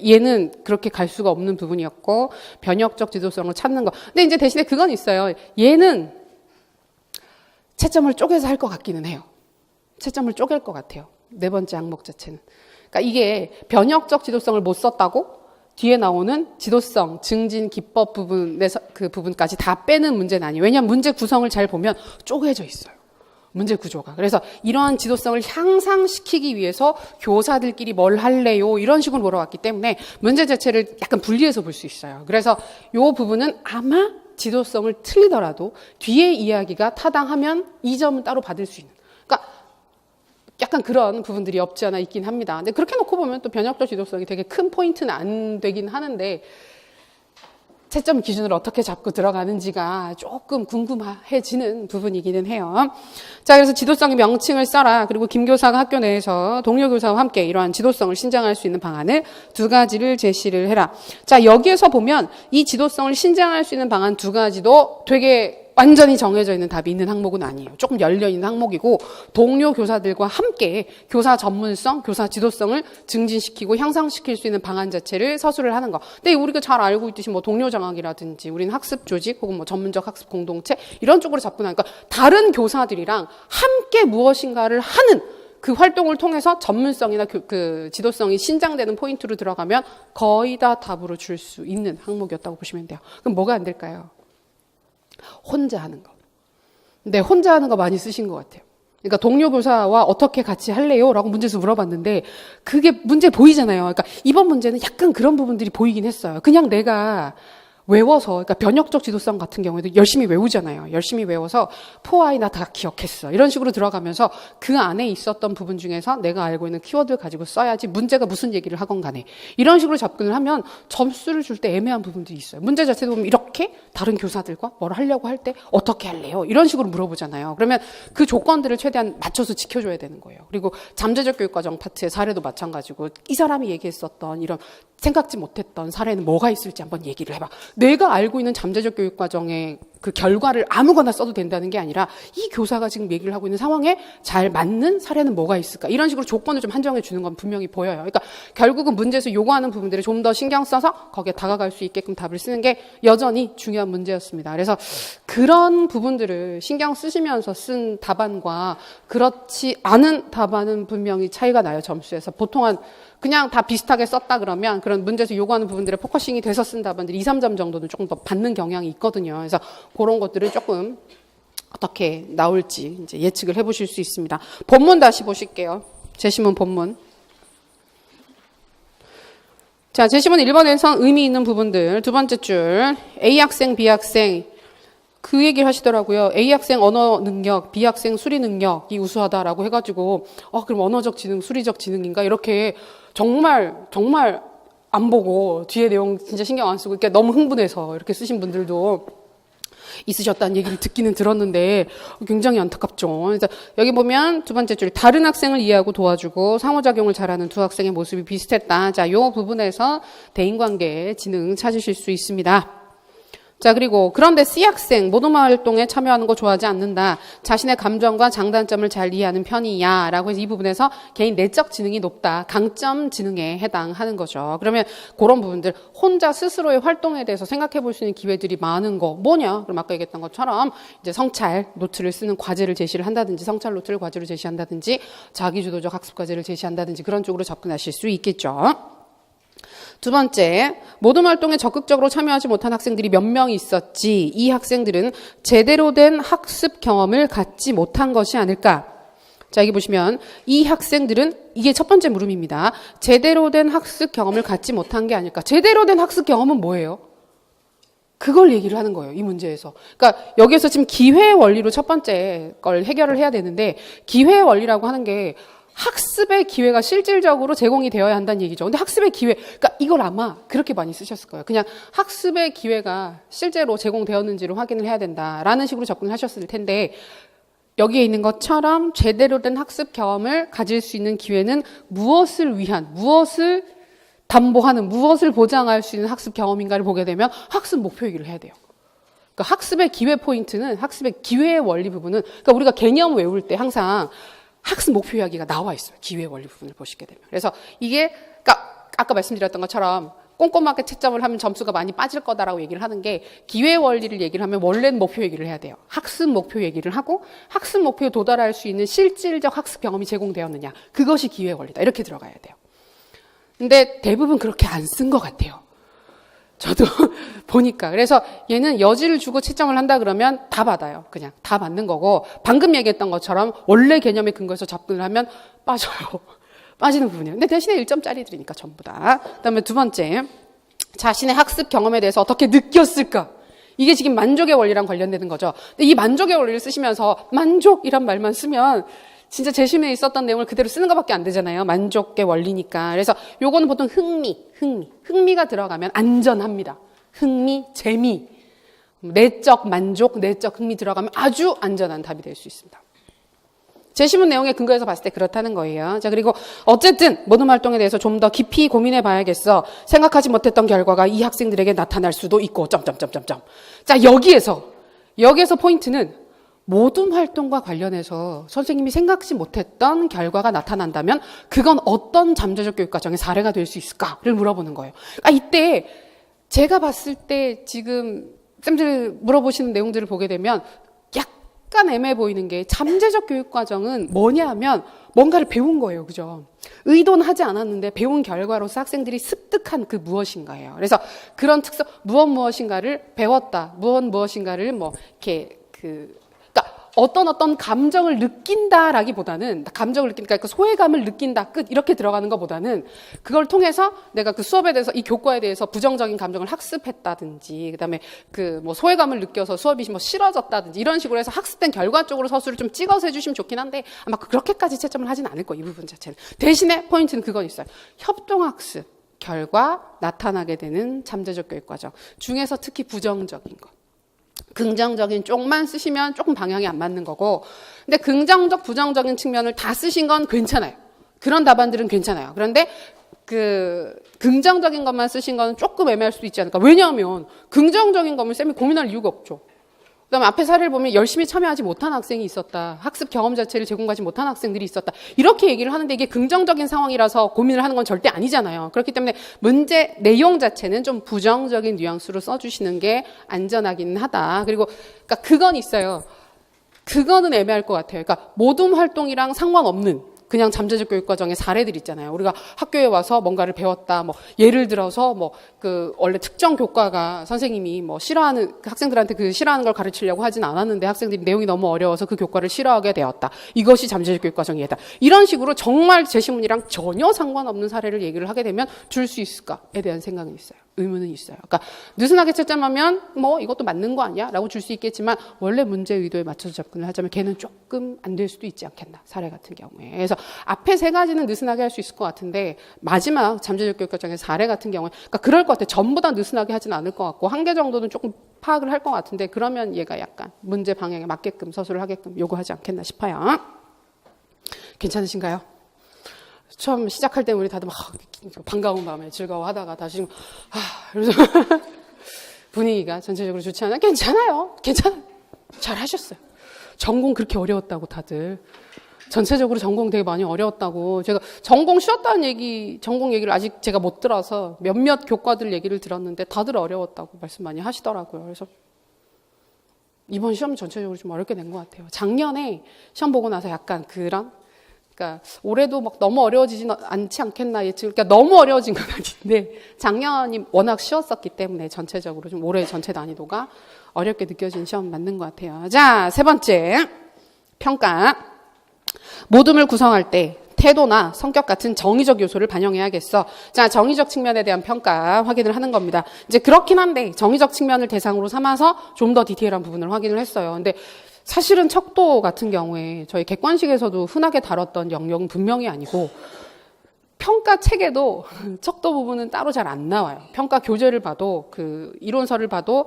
얘는 그렇게 갈 수가 없는 부분이었고 변역적 지도성을 찾는 거. 근데 이제 대신에 그건 있어요. 얘는 채점을 쪼개서 할 것 같기는 해요. 채점을 쪼갤 것 같아요. 네 번째 항목 자체는. 그러니까 이게 변역적 지도성을 못 썼다고 뒤에 나오는 지도성, 증진, 기법 부분에서 그 부분까지 다 빼는 문제는 아니에요. 왜냐하면 문제 구성을 잘 보면 쪼개져 있어요. 문제 구조가. 그래서 이러한 지도성을 향상시키기 위해서 교사들끼리 뭘 할래요? 이런 식으로 물어왔기 때문에 문제 자체를 약간 분리해서 볼 수 있어요. 그래서 이 부분은 아마 지도성을 틀리더라도 뒤에 이야기가 타당하면 이 점은 따로 받을 수 있는. 그러니까 약간 그런 부분들이 없지 않아 있긴 합니다. 근데 그렇게 놓고 보면 또 변혁적 지도성이 되게 큰 포인트는 안 되긴 하는데 채점 기준을 어떻게 잡고 들어가는지가 조금 궁금해지는 부분이기는 해요. 자, 그래서 지도성의 명칭을 써라. 그리고 김 교사가 학교 내에서 동료 교사와 함께 이러한 지도성을 신장할 수 있는 방안을 2가지를 제시를 해라. 자, 여기에서 보면 이 지도성을 신장할 수 있는 방안 2가지도 되게 완전히 정해져 있는 답이 있는 항목은 아니에요. 조금 열려있는 항목이고 동료 교사들과 함께 교사 전문성, 교사 지도성을 증진시키고 향상시킬 수 있는 방안 자체를 서술을 하는 거. 근데 우리가 잘 알고 있듯이 뭐 동료 장학이라든지 우리는 학습 조직 혹은 뭐 전문적 학습 공동체 이런 쪽으로 접근하니까 다른 교사들이랑 함께 무엇인가를 하는 그 활동을 통해서 전문성이나 그 지도성이 신장되는 포인트로 들어가면 거의 다 답으로 줄 수 있는 항목이었다고 보시면 돼요. 그럼 뭐가 안 될까요? 혼자 하는 거. 근데 혼자 하는 거 많이 쓰신 것 같아요. 그러니까 동료 교사와 어떻게 같이 할래요? 라고 문제에서 물어봤는데 그게 문제 보이잖아요. 그러니까 이번 문제는 약간 그런 부분들이 보이긴 했어요. 그냥 내가 외워서, 그러니까 변혁적 지도성 같은 경우에도 열심히 외우잖아요. 열심히 외워서 포아이 나 다 기억했어. 이런 식으로 들어가면서 그 안에 있었던 부분 중에서 내가 알고 있는 키워드를 가지고 써야지 문제가 무슨 얘기를 하건 간에. 이런 식으로 접근을 하면 점수를 줄 때 애매한 부분들이 있어요. 문제 자체도 보면 이렇게 다른 교사들과 뭘 하려고 할 때 어떻게 할래요? 이런 식으로 물어보잖아요. 그러면 그 조건들을 최대한 맞춰서 지켜줘야 되는 거예요. 그리고 잠재적 교육과정 파트의 사례도 마찬가지고 이 사람이 얘기했었던 이런 생각지 못했던 사례는 뭐가 있을지 한번 얘기를 해봐. 내가 알고 있는 잠재적 교육과정의 그 결과를 아무거나 써도 된다는 게 아니라 이 교사가 지금 얘기를 하고 있는 상황에 잘 맞는 사례는 뭐가 있을까? 이런 식으로 조건을 좀 한정해 주는 건 분명히 보여요. 그러니까 결국은 문제에서 요구하는 부분들을 좀 더 신경 써서 거기에 다가갈 수 있게끔 답을 쓰는 게 여전히 중요한 문제였습니다. 그래서 그런 부분들을 신경 쓰시면서 쓴 답안과 그렇지 않은 답안은 분명히 차이가 나요. 점수에서. 보통 그냥 다 비슷하게 썼다 그러면 그런 문제에서 요구하는 부분들에 포커싱이 돼서 쓴 답안들이 2, 3점 정도는 조금 더 받는 경향이 있거든요. 그래서 그런 것들을 조금 어떻게 나올지 이제 예측을 해보실 수 있습니다. 본문 다시 보실게요. 제시문 본문. 자, 제시문 1번에서 의미 있는 부분들. 2번째 줄. A 학생, B 학생. 그 얘기를 하시더라고요. A 학생 언어 능력, B 학생 수리 능력이 우수하다라고 해가지고, 그럼 언어적 지능, 수리적 지능인가? 이렇게 정말 안 보고 뒤에 내용 진짜 신경 안 쓰고, 그러니까 너무 흥분해서 이렇게 쓰신 분들도 있으셨다는 얘기를 듣기는 들었는데 굉장히 안타깝죠. 그래서 여기 보면 2번째 줄 다른 학생을 이해하고 도와주고 상호작용을 잘하는 두 학생의 모습이 비슷했다. 자, 이 부분에서 대인관계 지능 찾으실 수 있습니다. 자, 그리고 그런데 C 학생 모두마 활동에 참여하는 거 좋아하지 않는다. 자신의 감정과 장단점을 잘 이해하는 편이야. 라고 해서 이 부분에서 개인 내적 지능이 높다. 강점 지능에 해당하는 거죠. 그러면 그런 부분들 혼자 스스로의 활동에 대해서 생각해 볼 수 있는 기회들이 많은 거 뭐냐? 그럼 아까 얘기했던 것처럼 이제 성찰 노트를 쓰는 과제를 제시를 한다든지 성찰 노트를 과제로 제시한다든지 자기주도적 학습 과제를 제시한다든지 그런 쪽으로 접근하실 수 있겠죠. 2번째, 모든 활동에 적극적으로 참여하지 못한 학생들이 몇 명 있었지. 이 학생들은 제대로 된 학습 경험을 갖지 못한 것이 아닐까. 자, 여기 보시면 이 학생들은 이게 첫 번째 물음입니다. 제대로 된 학습 경험을 갖지 못한 게 아닐까. 제대로 된 학습 경험은 뭐예요? 그걸 얘기를 하는 거예요, 이 문제에서. 그러니까 여기에서 지금 기회의 원리로 첫 번째 걸 해결을 해야 되는데 기회의 원리라고 하는 게 학습의 기회가 실질적으로 제공이 되어야 한다는 얘기죠. 근데 학습의 기회, 그러니까 이걸 아마 그렇게 많이 쓰셨을 거예요. 그냥 학습의 기회가 실제로 제공되었는지를 확인을 해야 된다라는 식으로 접근을 하셨을 텐데 여기에 있는 것처럼 제대로 된 학습 경험을 가질 수 있는 기회는 무엇을 위한, 무엇을 담보하는, 무엇을 보장할 수 있는 학습 경험인가를 보게 되면 학습 목표 얘기를 해야 돼요. 그러니까 학습의 기회 포인트는 학습의 기회의 원리 부분은 그러니까 우리가 개념 외울 때 항상 학습 목표 이야기가 나와 있어요. 기회 원리 부분을 보시게 되면. 그래서 이게 그러니까 아까 말씀드렸던 것처럼 꼼꼼하게 채점을 하면 점수가 많이 빠질 거다라고 얘기를 하는 게 기회 원리를 얘기를 하면 원래는 목표 얘기를 해야 돼요. 학습 목표 얘기를 하고 학습 목표에 도달할 수 있는 실질적 학습 경험이 제공되었느냐. 그것이 기회 원리다. 이렇게 들어가야 돼요. 근데 대부분 그렇게 안 쓴 것 같아요. 저도 보니까. 그래서 얘는 여지를 주고 채점을 한다 그러면 다 받아요. 그냥 다 받는 거고, 방금 얘기했던 것처럼 원래 개념에 근거해서 접근을 하면 빠져요. 빠지는 부분이에요. 근데 대신에 1점짜리들이니까 전부 다. 그다음에 두 번째, 자신의 학습 경험에 대해서 어떻게 느꼈을까? 이게 지금 만족의 원리랑 관련되는 거죠. 근데 이 만족의 원리를 쓰시면서 만족이란 말만 쓰면 진짜 재심에 있었던 내용을 그대로 쓰는 것밖에 안 되잖아요. 만족의 원리니까. 그래서 요거는 보통 흥미가 들어가면 안전합니다. 흥미, 재미, 내적 만족, 내적 흥미 들어가면 아주 안전한 답이 될 수 있습니다. 재심문 내용에 근거해서 봤을 때 그렇다는 거예요. 자, 그리고 어쨌든 모든 활동에 대해서 좀 더 깊이 고민해 봐야겠어. 생각하지 못했던 결과가 이 학생들에게 나타날 수도 있고, 점점점점점. 자, 여기에서 포인트는 모든 활동과 관련해서 선생님이 생각지 못했던 결과가 나타난다면 그건 어떤 잠재적 교육 과정의 사례가 될 수 있을까를 물어보는 거예요. 이때 제가 봤을 때 지금 쌤들 물어보시는 내용들을 보게 되면 약간 애매해 보이는 게 잠재적 교육 과정은 뭐냐 하면 뭔가를 배운 거예요. 그죠? 의도는 하지 않았는데 배운 결과로서 학생들이 습득한 그 무엇인가예요. 그래서 그런 특성, 무엇인가를 배웠다. 무엇인가를 이렇게 어떤 감정을 느낀다라기보다는 감정을 느낀다, 그러니까 소외감을 느낀다, 끝 이렇게 들어가는 것보다는 그걸 통해서 내가 그 수업에 대해서 이 교과에 대해서 부정적인 감정을 학습했다든지, 그다음에 소외감을 느껴서 수업이 싫어졌다든지 이런 식으로 해서 학습된 결과 쪽으로 서술을 좀 찍어서 해주시면 좋긴 한데 아마 그렇게까지 채점을 하진 않을 거예요. 이 부분 자체는. 대신에 포인트는 그건 있어요. 협동학습 결과 나타나게 되는 잠재적 교육과정 중에서 특히 부정적인 것. 긍정적인 쪽만 쓰시면 조금 방향이 안 맞는 거고, 근데 긍정적, 부정적인 측면을 다 쓰신 건 괜찮아요. 그런 답안들은 괜찮아요. 그런데 긍정적인 것만 쓰신 건 조금 애매할 수도 있지 않을까. 왜냐하면 긍정적인 거면 쌤이 고민할 이유가 없죠. 그다음에 앞에 사례를 보면 열심히 참여하지 못한 학생이 있었다. 학습 경험 자체를 제공하지 못한 학생들이 있었다. 이렇게 얘기를 하는데 이게 긍정적인 상황이라서 고민을 하는 건 절대 아니잖아요. 그렇기 때문에 문제 내용 자체는 좀 부정적인 뉘앙스로 써주시는 게 안전하긴 하다. 그리고 그건 있어요. 그거는 애매할 것 같아요. 그러니까 모든 활동이랑 상관없는 그냥 잠재적 교육 과정의 사례들 있잖아요. 우리가 학교에 와서 뭔가를 배웠다. 예를 들어서 원래 특정 교과가 선생님이 싫어하는 학생들한테 싫어하는 걸 가르치려고 하진 않았는데 학생들이 내용이 너무 어려워서 그 교과를 싫어하게 되었다. 이것이 잠재적 교육 과정이다. 이런 식으로 정말 제시문이랑 전혀 상관없는 사례를 얘기를 하게 되면 줄 수 있을까에 대한 생각은 있어요. 의문은 있어요. 그러니까 느슨하게 채점하면 이것도 맞는 거 아니야? 라고 줄 수 있겠지만 원래 문제 의도에 맞춰서 접근을 하자면 걔는 조금 안 될 수도 있지 않겠나. 사례 같은 경우에. 그래서 앞에 세 가지는 느슨하게 할 수 있을 것 같은데 마지막 잠재적 교육 과정의 사례 같은 경우에 그럴 것 같아요. 전부 다 느슨하게 하진 않을 것 같고 한 개 정도는 조금 파악을 할 것 같은데 그러면 얘가 약간 문제 방향에 맞게끔 서술을 하게끔 요구하지 않겠나 싶어요. 괜찮으신가요? 처음 시작할 때 우리 다들 반가운 마음에 즐거워하다가 다시 그래서 분위기가 전체적으로 좋지 않아요? 괜찮아요. 잘하셨어요. 전공 그렇게 어려웠다고 다들. 전체적으로 전공 되게 많이 어려웠다고. 제가 전공 쉬었다는 전공 얘기를 아직 제가 못 들어서 몇몇 교과들 얘기를 들었는데 다들 어려웠다고 말씀 많이 하시더라고요. 그래서 이번 시험 전체적으로 좀 어렵게 된 것 같아요. 작년에 시험 보고 나서 약간 그러니까 올해도 너무 어려워지진 않지 않겠나 예측. 그러니까 너무 어려워진 건 아닌데 작년이 워낙 쉬웠었기 때문에 전체적으로 좀 올해 전체 난이도가 어렵게 느껴진 시험 맞는 것 같아요. 자, 세 번째 평가. 모둠을 구성할 때 태도나 성격 같은 정의적 요소를 반영해야겠어. 자, 정의적 측면에 대한 평가 확인을 하는 겁니다. 이제 그렇긴 한데 정의적 측면을 대상으로 삼아서 좀 더 디테일한 부분을 확인을 했어요. 근데 사실은 척도 같은 경우에 저희 객관식에서도 흔하게 다뤘던 영역은 분명히 아니고 평가 책에도 척도 부분은 따로 잘 안 나와요. 평가 교재를 봐도 이론서를 봐도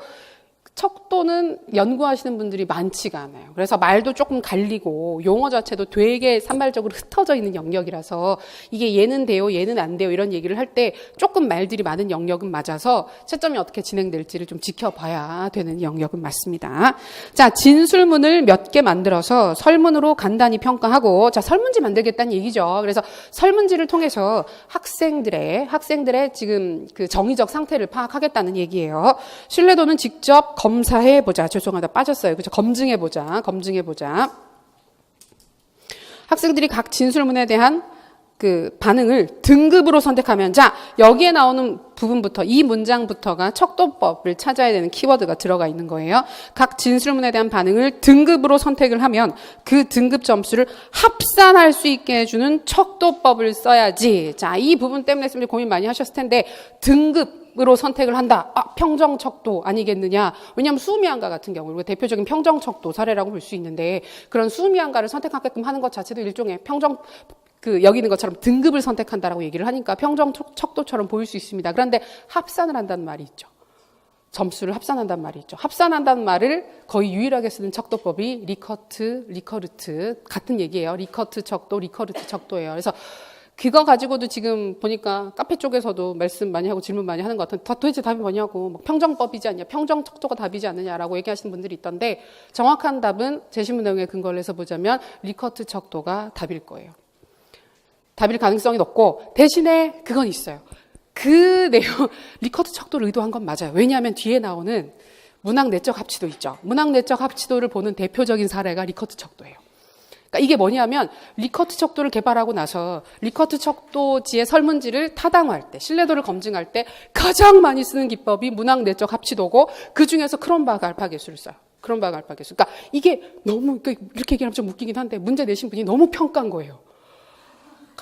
척도는 연구하시는 분들이 많지가 않아요. 그래서 말도 조금 갈리고 용어 자체도 되게 산발적으로 흩어져 있는 영역이라서 이게 얘는 돼요, 얘는 안 돼요 이런 얘기를 할 때 조금 말들이 많은 영역은 맞아서 채점이 어떻게 진행될지를 좀 지켜봐야 되는 영역은 맞습니다. 자, 진술문을 몇 개 만들어서 설문으로 간단히 평가하고, 자, 설문지 만들겠다는 얘기죠. 그래서 설문지를 통해서 학생들의 지금 정의적 상태를 파악하겠다는 얘기예요. 신뢰도는 직접 검사해보자. 죄송하다. 빠졌어요. 그죠? 검증해보자. 학생들이 각 진술문에 대한 그 반응을 등급으로 선택하면, 자, 여기에 나오는 부분부터, 이 문장부터가 척도법을 찾아야 되는 키워드가 들어가 있는 거예요. 각 진술문에 대한 반응을 등급으로 선택을 하면 그 등급 점수를 합산할 수 있게 해주는 척도법을 써야지. 자, 이 부분 때문에 선생님들 고민 많이 하셨을 텐데, 등급으로 선택을 한다. 평정척도 아니겠느냐. 왜냐하면 수미양가 같은 경우, 우리가 대표적인 평정척도 사례라고 볼 수 있는데, 그런 수미양가를 선택하게끔 하는 것 자체도 일종의 여기 있는 것처럼 등급을 선택한다라고 얘기를 하니까 평정척도처럼 보일 수 있습니다. 그런데 합산을 한다는 말이 있죠. 점수를 합산한다는 말이 있죠. 합산한다는 말을 거의 유일하게 쓰는 척도법이 리커르트 같은 얘기예요. 리커트 척도, 리커르트 척도예요. 그래서 그거 가지고도 지금 보니까 카페 쪽에서도 말씀 많이 하고 질문 많이 하는 것 같은데, 도대체 답이 뭐냐고, 평정법이지 않냐, 평정척도가 답이지 않느냐라고 얘기하시는 분들이 있던데, 정확한 답은 제시문 내용에 근거를 해서 보자면 리커트 척도가 답일 거예요. 답일 가능성이 높고, 대신에 그건 있어요. 그 내용, 리커트 척도를 의도한 건 맞아요. 왜냐하면 뒤에 나오는 문학 내적 합치도 있죠. 문학 내적 합치도를 보는 대표적인 사례가 리커트 척도예요. 그러니까 이게 뭐냐면, 리커트 척도를 개발하고 나서 리커트 척도지의 설문지를 타당화할 때, 신뢰도를 검증할 때 가장 많이 쓰는 기법이 문학 내적 합치도고, 그 중에서 크론바흐 알파 계수를 써요. 크론바흐 알파 계수. 그러니까 이게 너무, 이렇게 얘기하면 좀 웃기긴 한데, 문제 내신 분이 너무 평가한 거예요.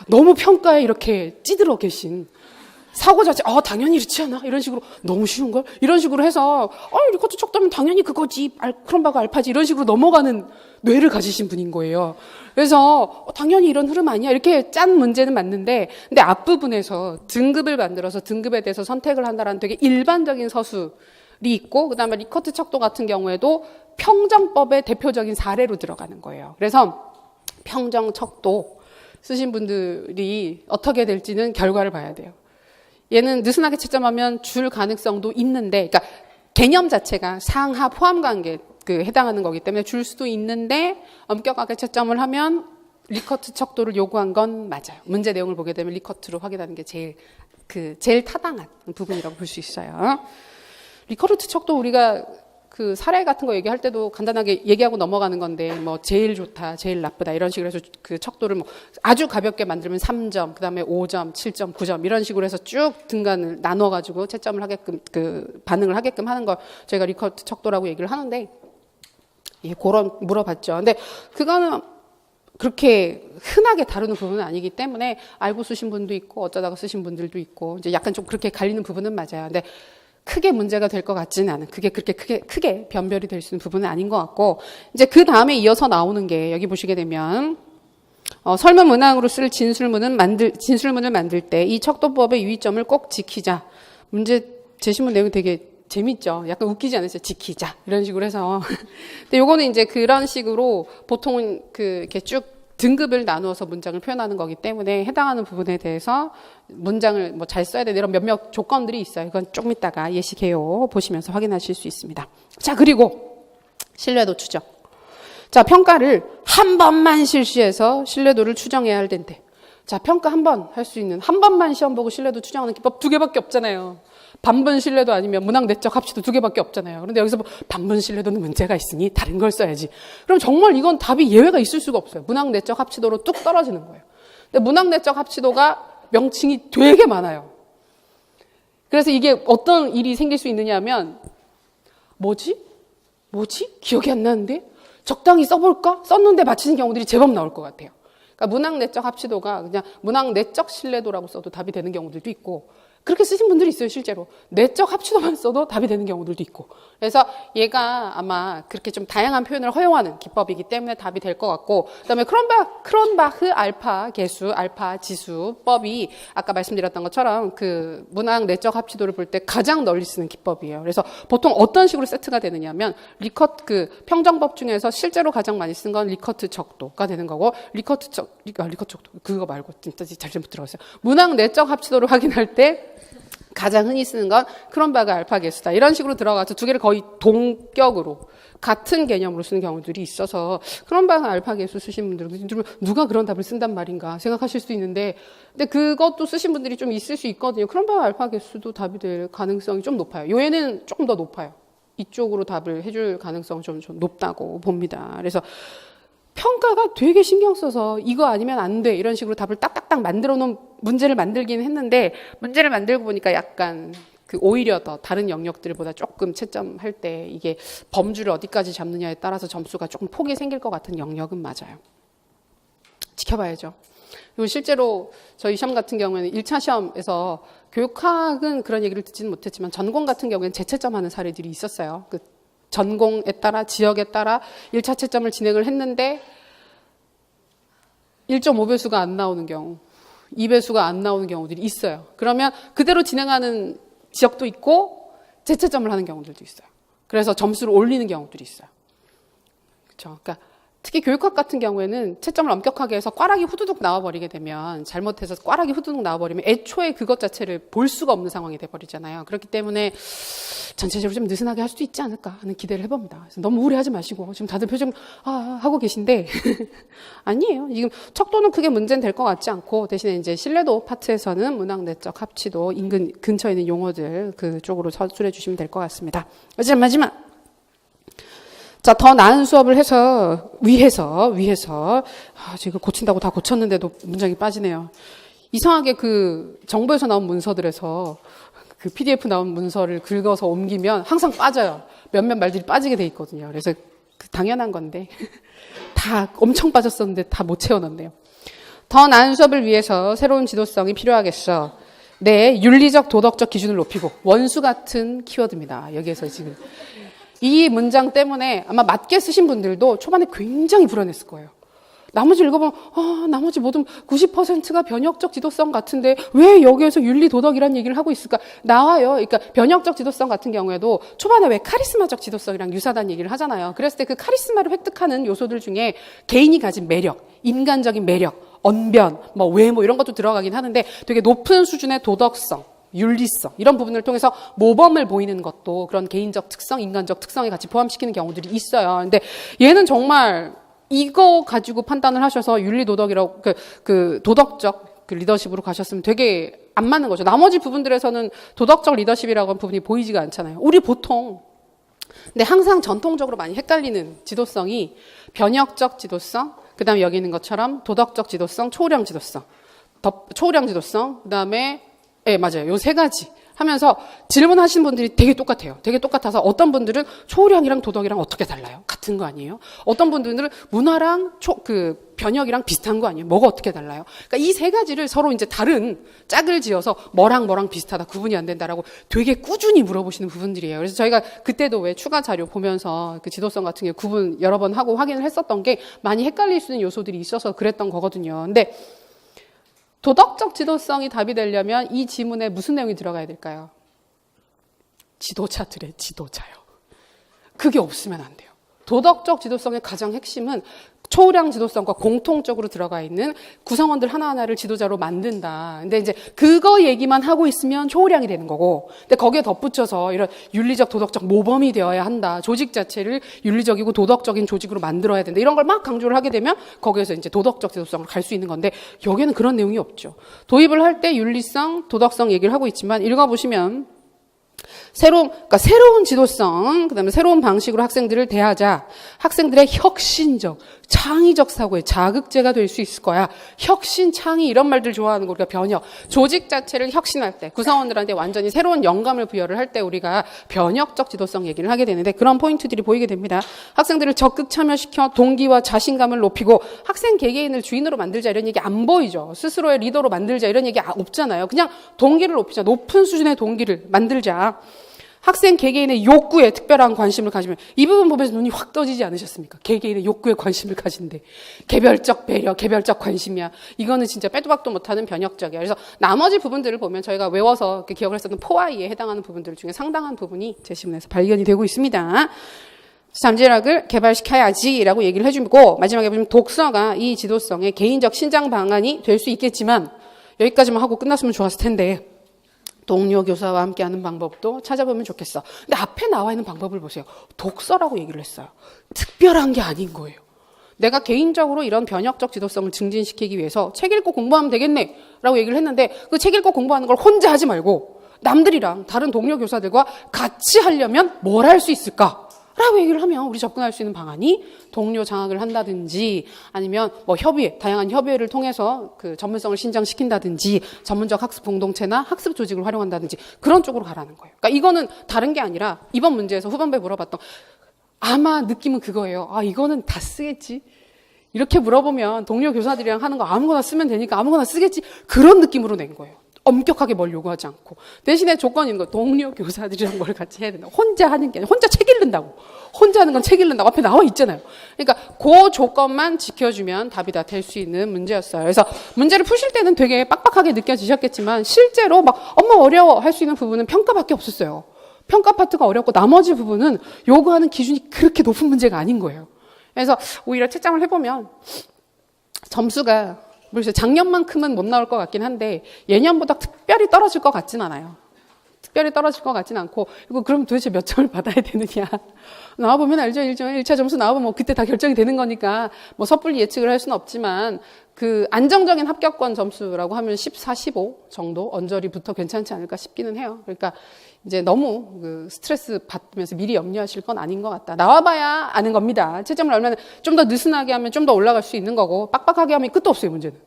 너무 평가에 이렇게 찌들어 계신 사고 자체, 당연히 이렇지 않아? 이런 식으로, 너무 쉬운 걸? 이런 식으로 해서, 리커트 척도면 당연히 그거지, 크론바흐 알파지, 이런 식으로 넘어가는 뇌를 가지신 분인 거예요. 그래서, 당연히 이런 흐름 아니야? 이렇게 짠 문제는 맞는데, 근데 앞부분에서 등급을 만들어서 등급에 대해서 선택을 한다라는 되게 일반적인 서술이 있고, 그 다음에 리커트 척도 같은 경우에도 평정법의 대표적인 사례로 들어가는 거예요. 그래서, 평정 척도 쓰신 분들이 어떻게 될지는 결과를 봐야 돼요. 얘는 느슨하게 채점하면 줄 가능성도 있는데, 그러니까 개념 자체가 상하 포함 관계 해당하는 거기 때문에 줄 수도 있는데, 엄격하게 채점을 하면 리커트 척도를 요구한 건 맞아요. 문제 내용을 보게 되면 리커트로 확인하는 게 제일 타당한 부분이라고 볼 수 있어요. 리커트 척도 우리가 그 사례 같은 거 얘기할 때도 간단하게 얘기하고 넘어가는 건데, 뭐 제일 좋다, 제일 나쁘다 이런 식으로 해서 그 척도를 뭐 아주 가볍게 만들면 3점, 그다음에 5점, 7점, 9점 이런 식으로 해서 쭉 등간을 나눠 가지고 채점을 하게끔 반응을 하게끔 하는 걸 저희가 리커트 척도라고 얘기를 하는데, 그런 물어봤죠. 근데 그거는 그렇게 흔하게 다루는 부분은 아니기 때문에 알고 쓰신 분도 있고 어쩌다가 쓰신 분들도 있고, 이제 약간 좀 그렇게 갈리는 부분은 맞아요. 근데 크게 문제가 될 것 같지는 않은, 그게 그렇게 크게 변별이 될 수 있는 부분은 아닌 것 같고, 이제 그 다음에 이어서 나오는 게, 여기 보시게 되면, 설문 문항으로 쓸 진술문을 만들 때 이 척도법의 유의점을 꼭 지키자. 제시문 내용이 되게 재밌죠. 약간 웃기지 않으세요? 지키자. 이런 식으로 해서. 근데 요거는 이제 그런 식으로 보통은 이렇게 쭉 등급을 나누어서 문장을 표현하는 거기 때문에 해당하는 부분에 대해서 문장을 뭐 잘 써야 되는 이런 몇몇 조건들이 있어요. 이건 조금 이따가 예시개요 보시면서 확인하실 수 있습니다. 자, 그리고 신뢰도 추정. 자, 평가를 한 번만 실시해서 신뢰도를 추정해야 할 텐데. 자, 평가 한 번 할 수 있는, 한 번만 시험 보고 신뢰도 추정하는 기법 2개밖에 없잖아요. 반분 신뢰도 아니면 문학 내적 합치도 2개밖에 없잖아요. 그런데 여기서 반분 신뢰도는 문제가 있으니 다른 걸 써야지. 그럼 정말 이건 답이 예외가 있을 수가 없어요. 문학 내적 합치도로 뚝 떨어지는 거예요. 근데 문학 내적 합치도가 명칭이 되게 많아요. 그래서 이게 어떤 일이 생길 수 있느냐 하면, 뭐지? 기억이 안 나는데? 적당히 써볼까? 썼는데 맞히는 경우들이 제법 나올 것 같아요. 그러니까 문학 내적 합치도가 그냥 문학 내적 신뢰도라고 써도 답이 되는 경우들도 있고, 그렇게 쓰신 분들이 있어요, 실제로. 내적 합치도만 써도 답이 되는 경우들도 있고. 그래서 얘가 아마 그렇게 좀 다양한 표현을 허용하는 기법이기 때문에 답이 될 것 같고, 그 다음에 크론바흐 알파 계수, 알파 지수법이 아까 말씀드렸던 것처럼 그 문학 내적 합치도를 볼 때 가장 널리 쓰는 기법이에요. 그래서 보통 어떤 식으로 세트가 되느냐면, 평정법 중에서 실제로 가장 많이 쓴 건 리커트 척도가 되는 거고, 리커트 척도, 그거 말고 진짜 잘못 들어갔어요. 문학 내적 합치도를 확인할 때 가장 흔히 쓰는 건 크론바흐 알파 계수다. 이런 식으로 들어가서 2개를 거의 동격으로 같은 개념으로 쓰는 경우들이 있어서, 크론바흐 알파 계수 쓰신 분들은 누가 그런 답을 쓴단 말인가 생각하실 수 있는데, 근데 그것도 쓰신 분들이 좀 있을 수 있거든요. 크론바흐 알파 계수도 답이 될 가능성이 좀 높아요. 요애는 조금 더 높아요. 이쪽으로 답을 해줄 가능성은 좀 높다고 봅니다. 그래서 평가가 되게 신경 써서 이거 아니면 안 돼 이런 식으로 답을 딱딱딱 만들어 놓은 문제를 만들긴 했는데 문제를 만들고 보니까 약간 오히려 더 다른 영역들보다 조금 채점할 때 이게 범주를 어디까지 잡느냐에 따라서 점수가 조금 폭이 생길 것 같은 영역은 맞아요. 지켜봐야죠. 그리고 실제로 저희 시험 같은 경우에는 1차 시험에서 교육학은 그런 얘기를 듣지는 못했지만 전공 같은 경우에는 재채점하는 사례들이 있었어요. 그 전공에 따라 지역에 따라 1차 채점을 진행을 했는데 1.5배수가 안 나오는 경우, 2배수가 안 나오는 경우들이 있어요. 그러면 그대로 진행하는 지역도 있고 재채점을 하는 경우들도 있어요. 그래서 점수를 올리는 경우들이 있어요. 그렇죠? 그러니까 특히 교육학 같은 경우에는 채점을 엄격하게 해서 꽈락이 후두둑 나와버리게 되면 잘못해서 꽈락이 후두둑 나와버리면 애초에 그것 자체를 볼 수가 없는 상황이 돼버리잖아요. 그렇기 때문에 전체적으로 좀 느슨하게 할 수도 있지 않을까 하는 기대를 해봅니다. 그래서 너무 우려하지 마시고 지금 다들 표정 하고 계신데 아니에요. 지금 척도는 크게 문제는 될 것 같지 않고 대신에 이제 신뢰도 파트에서는 문학 내적 합치도 인근 근처에 있는 용어들 그쪽으로 서술해 주시면 될 것 같습니다. 마지막 자, 더 나은 수업을 위해서 지금 고친다고 다 고쳤는데도 문장이 빠지네요. 이상하게 그 정부에서 나온 문서들에서 그 PDF 나온 문서를 긁어서 옮기면 항상 빠져요. 몇몇 말들이 빠지게 돼 있거든요. 그래서 당연한 건데 다 엄청 빠졌었는데 다 못 채워놨네요. 더 나은 수업을 위해서 새로운 지도성이 필요하겠어. 네, 윤리적 도덕적 기준을 높이고 원수 같은 키워드입니다. 여기에서 지금 이 문장 때문에 아마 맞게 쓰신 분들도 초반에 굉장히 불안했을 거예요. 나머지 읽어보면 나머지 모든 90%가 변혁적 지도성 같은데 왜 여기에서 윤리 도덕이라는 얘기를 하고 있을까? 나와요. 그러니까 변혁적 지도성 같은 경우에도 초반에 왜 카리스마적 지도성이랑 유사하다는 얘기를 하잖아요. 그랬을 때 그 카리스마를 획득하는 요소들 중에 개인이 가진 매력, 인간적인 매력, 언변, 외모 이런 것도 들어가긴 하는데 되게 높은 수준의 도덕성, 윤리성 이런 부분을 통해서 모범을 보이는 것도 그런 개인적 특성, 인간적 특성에 같이 포함시키는 경우들이 있어요. 근데 얘는 정말 이거 가지고 판단을 하셔서 윤리 도덕이라고 도덕적 리더십으로 가셨으면 되게 안 맞는 거죠. 나머지 부분들에서는 도덕적 리더십이라고 하는 부분이 보이지가 않잖아요. 우리 보통 근데 항상 전통적으로 많이 헷갈리는 지도성이 변혁적 지도성, 그다음에 여기 있는 것처럼 도덕적 지도성, 초우량 지도성, 그다음에 맞아요. 요 세 가지 하면서 질문하신 분들이 되게 똑같아요. 되게 똑같아서 어떤 분들은 초우량이랑 도덕이랑 어떻게 달라요? 같은 거 아니에요? 어떤 분들은 문화랑 변혁이랑 비슷한 거 아니에요? 뭐가 어떻게 달라요? 그러니까 이 세 가지를 서로 이제 다른 짝을 지어서 뭐랑 비슷하다, 구분이 안 된다라고 되게 꾸준히 물어보시는 부분들이에요. 그래서 저희가 그때도 왜 추가 자료 보면서 그 지도성 같은 게 구분 여러 번 하고 확인을 했었던 게 많이 헷갈릴 수 있는 요소들이 있어서 그랬던 거거든요. 근데 도덕적 지도성이 답이 되려면 이 지문에 무슨 내용이 들어가야 될까요? 지도자들의 지도자요. 그게 없으면 안 돼요. 도덕적 지도성의 가장 핵심은 초우량 지도성과 공통적으로 들어가 있는 구성원들 하나하나를 지도자로 만든다. 근데 이제 그거 얘기만 하고 있으면 초우량이 되는 거고, 근데 거기에 덧붙여서 이런 윤리적 도덕적 모범이 되어야 한다. 조직 자체를 윤리적이고 도덕적인 조직으로 만들어야 된다. 이런 걸 막 강조를 하게 되면 거기에서 이제 도덕적 지도성을 갈 수 있는 건데 여기에는 그런 내용이 없죠. 도입을 할 때 윤리성, 도덕성 얘기를 하고 있지만 읽어보시면 새로운 지도성, 그다음에 새로운 방식으로 학생들을 대하자. 학생들의 혁신적, 창의적 사고의 자극제가 될 수 있을 거야. 혁신, 창의 이런 말들 좋아하는 거 우리가 변혁. 조직 자체를 혁신할 때, 구성원들한테 완전히 새로운 영감을 부여를 할 때 우리가 변혁적 지도성 얘기를 하게 되는데 그런 포인트들이 보이게 됩니다. 학생들을 적극 참여시켜 동기와 자신감을 높이고 학생 개개인을 주인으로 만들자 이런 얘기 안 보이죠. 스스로의 리더로 만들자 이런 얘기 없잖아요. 그냥 동기를 높이자. 높은 수준의 동기를 만들자. 학생 개개인의 욕구에 특별한 관심을 가지면 이 부분 보면서 눈이 확 떠지지 않으셨습니까? 개개인의 욕구에 관심을 가진대. 개별적 배려, 개별적 관심이야. 이거는 진짜 빼도 박도 못하는 변혁적이야. 그래서 나머지 부분들을 보면 저희가 외워서 이렇게 기억을 했었던 포아이에 해당하는 부분들 중에 상당한 부분이 제 지문에서 발견이 되고 있습니다. 잠재력을 개발시켜야지라고 얘기를 해주고 마지막에 보면 독서가 이 지도성의 개인적 신장 방안이 될 수 있겠지만 여기까지만 하고 끝났으면 좋았을 텐데 동료 교사와 함께하는 방법도 찾아보면 좋겠어. 근데 앞에 나와 있는 방법을 보세요. 독서라고 얘기를 했어요. 특별한 게 아닌 거예요. 내가 개인적으로 이런 변혁적 지도성을 증진시키기 위해서 책 읽고 공부하면 되겠네 라고 얘기를 했는데 그 책 읽고 공부하는 걸 혼자 하지 말고 남들이랑 다른 동료 교사들과 같이 하려면 뭘 할 수 있을까? 라고 얘기를 하면 우리 접근할 수 있는 방안이 동료 장학을 한다든지 아니면 뭐 협의회, 다양한 협의회를 통해서 그 전문성을 신장시킨다든지 전문적 학습 공동체나 학습 조직을 활용한다든지 그런 쪽으로 가라는 거예요. 그러니까 이거는 다른 게 아니라 이번 문제에서 후반부에 물어봤던 아마 느낌은 그거예요. 아, 이거는 다 쓰겠지. 이렇게 물어보면 동료 교사들이랑 하는 거 아무거나 쓰면 되니까 아무거나 쓰겠지. 그런 느낌으로 낸 거예요. 엄격하게 뭘 요구하지 않고. 대신에 조건이 있는 거 동료 교사들이랑 뭘 같이 해야 된다. 혼자 하는 게 아니라 혼자 책 읽는다고. 혼자 하는 건 책 읽는다고 앞에 나와 있잖아요. 그러니까 그 조건만 지켜주면 답이 다 될 수 있는 문제였어요. 그래서 문제를 푸실 때는 되게 빡빡하게 느껴지셨겠지만 실제로 막 엄마 어려워 할 수 있는 부분은 평가밖에 없었어요. 평가 파트가 어렵고 나머지 부분은 요구하는 기준이 그렇게 높은 문제가 아닌 거예요. 그래서 오히려 채점을 해보면 점수가 모르겠어요. 작년만큼은 못 나올 것 같긴 한데 예년보다 특별히 떨어질 것 같진 않아요. 특별히 떨어질 것 같진 않고 이거 그럼 도대체 몇 점을 받아야 되느냐. 나와보면 알죠. 1차 점수 나와보면 뭐 그때 다 결정이 되는 거니까 뭐 섣불리 예측을 할 수는 없지만 그 안정적인 합격권 점수라고 하면 14, 15 정도 언저리부터 괜찮지 않을까 싶기는 해요. 그러니까 이제 너무 그 스트레스 받으면서 미리 염려하실 건 아닌 것 같다. 나와봐야 아는 겁니다. 채점을 알면 좀 더 느슨하게 하면 좀 더 올라갈 수 있는 거고 빡빡하게 하면 끝도 없어요, 문제는.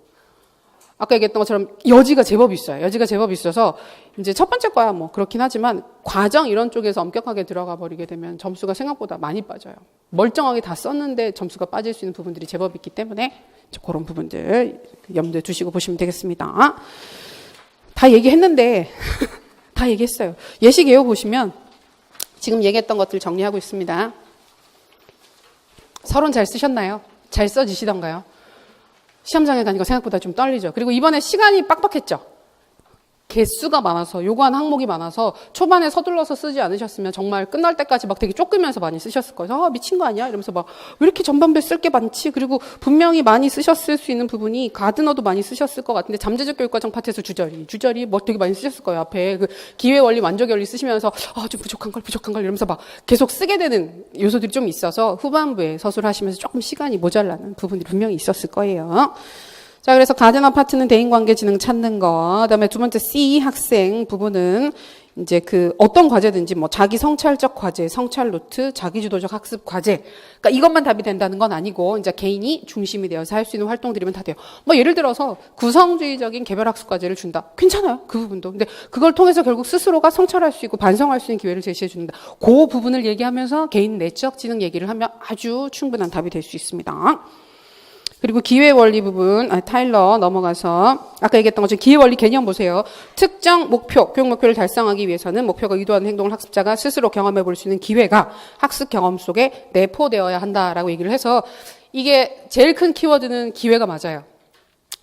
아까 얘기했던 것처럼 여지가 제법 있어요. 여지가 제법 있어서 이제 첫 번째 거야 뭐 그렇긴 하지만 과정 이런 쪽에서 엄격하게 들어가 버리게 되면 점수가 생각보다 많이 빠져요. 멀쩡하게 다 썼는데 점수가 빠질 수 있는 부분들이 제법 있기 때문에 그런 부분들 염두에 두시고 보시면 되겠습니다. 다 얘기했는데 다 얘기했어요. 예시 개요 보시면 지금 얘기했던 것들 정리하고 있습니다. 서론 잘 쓰셨나요? 잘 써지시던가요? 시험장에 가니까 생각보다 좀 떨리죠. 그리고 이번에 시간이 빡빡했죠. 개수가 많아서 요구하는 항목이 많아서 초반에 서둘러서 쓰지 않으셨으면 정말 끝날 때까지 막 되게 쫓기면서 많이 쓰셨을 거예요. 아, 미친 거 아니야? 이러면서 막 왜 이렇게 전반부에 쓸 게 많지? 그리고 분명히 많이 쓰셨을 수 있는 부분이 가드너도 많이 쓰셨을 것 같은데 잠재적 교육과정 파트에서 주저리 뭐 되게 많이 쓰셨을 거예요. 앞에 그 기회 원리, 만족 원리 쓰시면서 아, 좀 부족한 걸 이러면서 막 계속 쓰게 되는 요소들이 좀 있어서 후반부에 서술하시면서 조금 시간이 모자라는 부분들이 분명히 있었을 거예요. 자, 그래서 가드너 파트는 대인관계 지능 찾는 거. 그다음에 두 번째 C 학생 부분은 이제 그 어떤 과제든지 뭐 자기 성찰적 과제, 성찰 노트, 자기 주도적 학습 과제. 그러니까 이것만 답이 된다는 건 아니고 이제 개인이 중심이 되어서 할 수 있는 활동들이면 다 돼요. 뭐 예를 들어서 구성주의적인 개별 학습 과제를 준다. 괜찮아요. 그 부분도. 근데 그걸 통해서 결국 스스로가 성찰할 수 있고 반성할 수 있는 기회를 제시해 준다. 그 부분을 얘기하면서 개인 내적 지능 얘기를 하면 아주 충분한 답이 될 수 있습니다. 그리고 기회 원리 부분, 타일러 넘어가서 아까 얘기했던 것처럼 기회 원리 개념 보세요. 특정 목표, 교육 목표를 달성하기 위해서는 목표가 의도하는 행동을 학습자가 스스로 경험해 볼 수 있는 기회가 학습 경험 속에 내포되어야 한다라고 얘기를 해서 이게 제일 큰 키워드는 기회가 맞아요.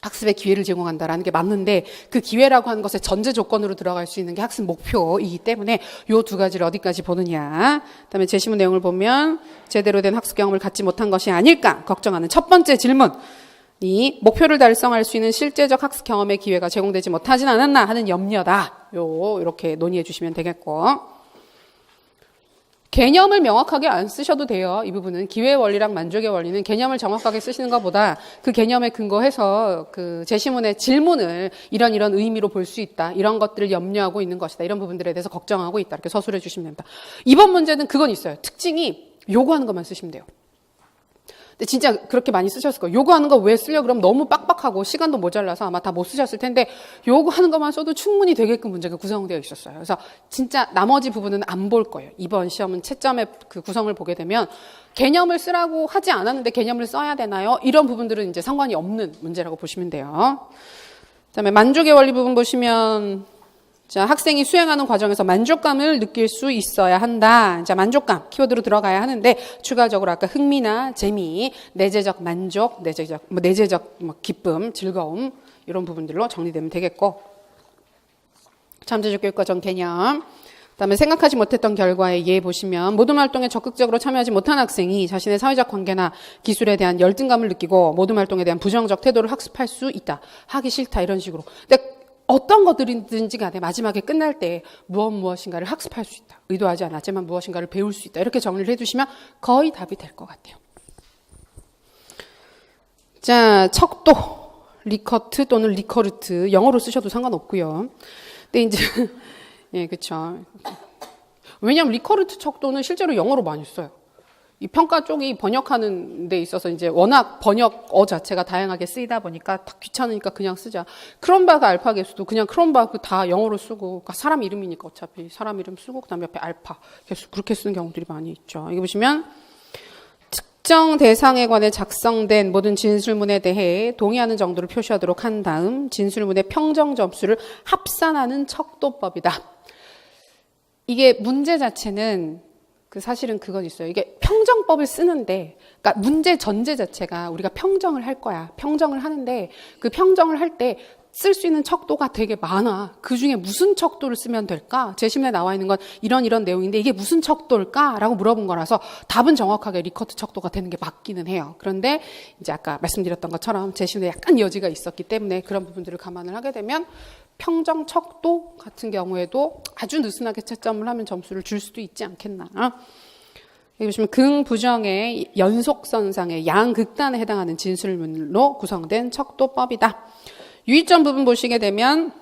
학습의 기회를 제공한다라는 게 맞는데 그 기회라고 하는 것의 전제 조건으로 들어갈 수 있는 게 학습 목표이기 때문에 요 두 가지를 어디까지 보느냐. 그다음에 제시문 내용을 보면 제대로 된 학습 경험을 갖지 못한 것이 아닐까 걱정하는 첫 번째 질문이 목표를 달성할 수 있는 실제적 학습 경험의 기회가 제공되지 못하진 않았나 하는 염려다. 이렇게 논의해 주시면 되겠고. 개념을 명확하게 안 쓰셔도 돼요. 이 부분은 기회 원리랑 만족의 원리는 개념을 정확하게 쓰시는 것보다 그 개념에 근거해서 그 제시문의 질문을 이런 의미로 볼 수 있다. 이런 것들을 염려하고 있는 것이다. 이런 부분들에 대해서 걱정하고 있다. 이렇게 서술해 주시면 됩니다. 이번 문제는 그건 있어요. 특징이 요구하는 것만 쓰시면 돼요. 근데 진짜 그렇게 많이 쓰셨을 거예요. 요구하는 거 왜 쓰려고 그러면 너무 빡빡하고 시간도 모자라서 아마 다 못 쓰셨을 텐데 요구하는 것만 써도 충분히 되게끔 문제가 구성되어 있었어요. 그래서 진짜 나머지 부분은 안 볼 거예요. 이번 시험은 채점의 그 구성을 보게 되면 개념을 쓰라고 하지 않았는데 개념을 써야 되나요? 이런 부분들은 이제 상관이 없는 문제라고 보시면 돼요. 그다음에 만족의 원리 부분 보시면 자, 학생이 수행하는 과정에서 만족감을 느낄 수 있어야 한다. 자, 만족감 키워드로 들어가야 하는데 추가적으로 아까 흥미나 재미, 내재적 만족, 내재적 기쁨, 즐거움 이런 부분들로 정리되면 되겠고. 잠재적 교육과정 개념. 그다음에 생각하지 못했던 결과에 이해 보시면 모든 활동에 적극적으로 참여하지 못한 학생이 자신의 사회적 관계나 기술에 대한 열등감을 느끼고 모든 활동에 대한 부정적 태도를 학습할 수 있다. 하기 싫다 이런 식으로. 근데 어떤 것들이든지 간에 마지막에 끝날 때 무엇인가를 학습할 수 있다. 의도하지 않았지만 무엇인가를 배울 수 있다. 이렇게 정리를 해주시면 거의 답이 될 것 같아요. 자, 척도, 리커트 또는 리커르트 영어로 쓰셔도 상관없고요. 근데 이제 예, 그렇죠. 왜냐하면 리커르트 척도는 실제로 영어로 많이 써요. 이 평가 쪽이 번역하는 데 있어서 이제 워낙 번역어 자체가 다양하게 쓰이다 보니까 다 귀찮으니까 그냥 쓰자. 크롬바그 알파 개수도 그냥 크롬바그 다 영어로 쓰고, 그러니까 사람 이름이니까 어차피 사람 이름 쓰고, 그 다음에 옆에 알파 개수 그렇게 쓰는 경우들이 많이 있죠. 여기 보시면 특정 대상에 관해 작성된 모든 진술문에 대해 동의하는 정도를 표시하도록 한 다음 진술문의 평정 점수를 합산하는 척도법이다. 이게 문제 자체는 사실은 그건 있어요. 이게 평정법을 쓰는데, 그러니까 문제 전제 자체가 우리가 평정을 할 거야. 평정을 하는데 그 평정을 할 때 쓸 수 있는 척도가 되게 많아. 그 중에 무슨 척도를 쓰면 될까? 제시문에 나와 있는 건 이런 내용인데 이게 무슨 척도일까? 라고 물어본 거라서 답은 정확하게 리커트 척도가 되는 게 맞기는 해요. 그런데 이제 아까 말씀드렸던 것처럼 제시문에 약간 여지가 있었기 때문에 그런 부분들을 감안을 하게 되면 평정 척도 같은 경우에도 아주 느슨하게 채점을 하면 점수를 줄 수도 있지 않겠나. 여기 보시면 긍부정의 연속선상의 양극단에 해당하는 진술문으로 구성된 척도법이다. 유의점 부분 보시게 되면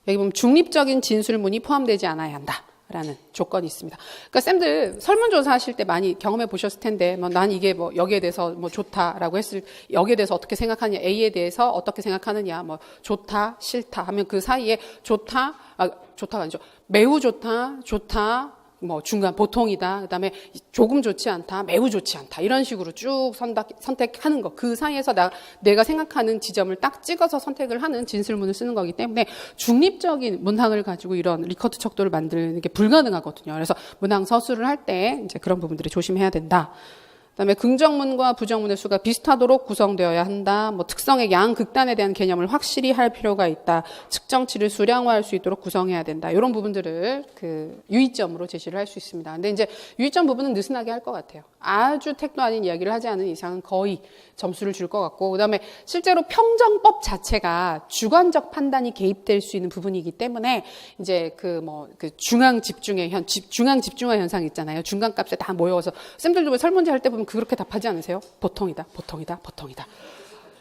여기 보면 중립적인 진술문이 포함되지 않아야 한다라는 조건이 있습니다. 그러니까 쌤들 설문조사 하실 때 많이 경험해 보셨을 텐데, 난 이게 여기에 대해서 좋다라고 했을, 여기에 대해서 어떻게 생각하느냐, A에 대해서 어떻게 생각하느냐, 좋다, 싫다 하면 그 사이에 좋다가 아니죠. 매우 좋다, 중간 보통이다, 그다음에 조금 좋지 않다, 매우 좋지 않다, 이런 식으로 쭉 선택하는 거. 그 사이에서 내가 생각하는 지점을 딱 찍어서 선택을 하는 진술문을 쓰는 거기 때문에 중립적인 문항을 가지고 이런 리커트 척도를 만드는 게 불가능하거든요. 그래서 문항 서술을 할 때 이제 그런 부분들을 조심해야 된다. 그다음에 긍정문과 부정문의 수가 비슷하도록 구성되어야 한다. 특성의 양극단에 대한 개념을 확실히 할 필요가 있다. 측정치를 수량화할 수 있도록 구성해야 된다. 이런 부분들을 유의점으로 제시를 할 수 있습니다. 근데 이제 유의점 부분은 느슨하게 할 것 같아요. 아주 택도 아닌 이야기를 하지 않은 이상은 거의 점수를 줄 것 같고, 그다음에 실제로 평정법 자체가 주관적 판단이 개입될 수 있는 부분이기 때문에 이제 중앙 집중화 현상 있잖아요. 중간값에 다 모여서 쌤들도 설문지 할 때 보면 그렇게 답하지 않으세요? 보통이다.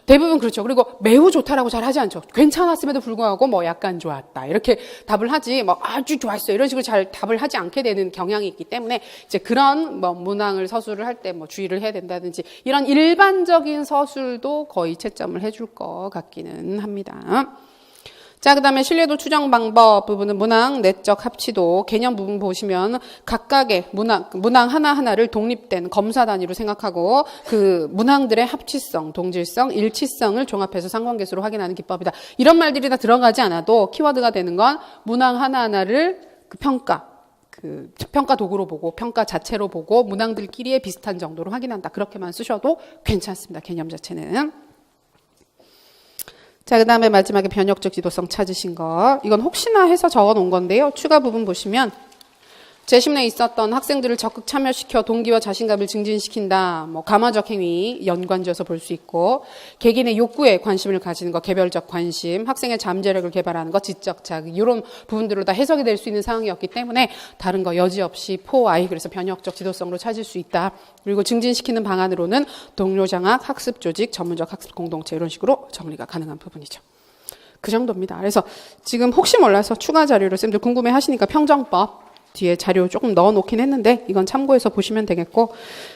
대부분 그렇죠. 그리고 매우 좋다라고 잘 하지 않죠. 괜찮았음에도 불구하고 약간 좋았다, 이렇게 답을 하지, 아주 좋았어요, 이런 식으로 잘 답을 하지 않게 되는 경향이 있기 때문에 이제 그런 문항을 서술을 할 때 주의를 해야 된다든지, 이런 일반적인 서술도 거의 채점을 해줄 것 같기는 합니다. 자, 그 다음에 신뢰도 추정 방법 부분은 문항, 내적 합치도, 개념 부분 보시면 각각의 문항 하나하나를 독립된 검사 단위로 생각하고 그 문항들의 합치성, 동질성, 일치성을 종합해서 상관계수로 확인하는 기법이다. 이런 말들이 다 들어가지 않아도 키워드가 되는 건 문항 하나하나를 평가 도구로 보고, 평가 자체로 보고, 문항들끼리의 비슷한 정도로 확인한다. 그렇게만 쓰셔도 괜찮습니다. 개념 자체는. 자, 그 다음에 마지막에 변혁적 지도성 찾으신 거. 이건 혹시나 해서 적어 놓은 건데요. 추가 부분 보시면 제시문에 있었던 학생들을 적극 참여시켜 동기와 자신감을 증진시킨다. 감화적 행위 연관지어서 볼 수 있고, 개개인의 욕구에 관심을 가지는 거, 개별적 관심, 학생의 잠재력을 개발하는 거, 지적 자극, 이런 부분들로 다 해석이 될 수 있는 상황이었기 때문에 다른 거 여지없이 포아이, 그래서 변혁적 지도성으로 찾을 수 있다. 그리고 증진시키는 방안으로는 동료 장학, 학습 조직, 전문적 학습 공동체, 이런 식으로 정리가 가능한 부분이죠. 그 정도입니다. 그래서 지금 혹시 몰라서 추가 자료로 쌤들 궁금해 하시니까 평정법 뒤에 자료 조금 넣어 놓긴 했는데 이건 참고해서 보시면 되겠고,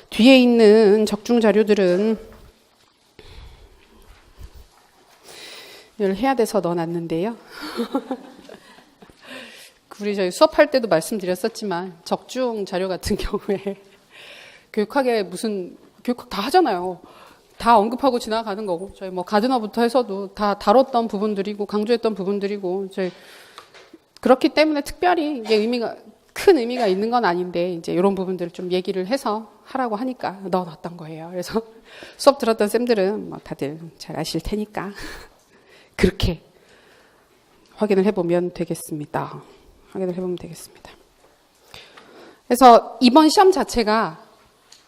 뒤에 있는 적중 자료들은 이걸 해야 돼서 넣어 놨는데요. 저희 수업할 때도 말씀드렸었지만 적중 자료 같은 경우에 교육학에 교육학 다 하잖아요. 다 언급하고 지나가는 거고, 저희 가드너부터 해서도 다 다뤘던 부분들이고 강조했던 부분들이고, 저희 그렇기 때문에 특별히 이게 큰 의미가 있는 건 아닌데, 이제 이런 부분들을 좀 얘기를 해서 하라고 하니까 넣어놨던 거예요. 그래서 수업 들었던 쌤들은 다들 잘 아실 테니까 그렇게 확인을 해보면 되겠습니다. 그래서 이번 시험 자체가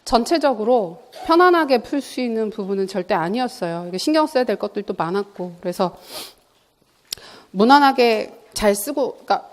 전체적으로 편안하게 풀 수 있는 부분은 절대 아니었어요. 이게 신경 써야 될 것들도 많았고, 그래서 무난하게 잘 쓰고, 그러니까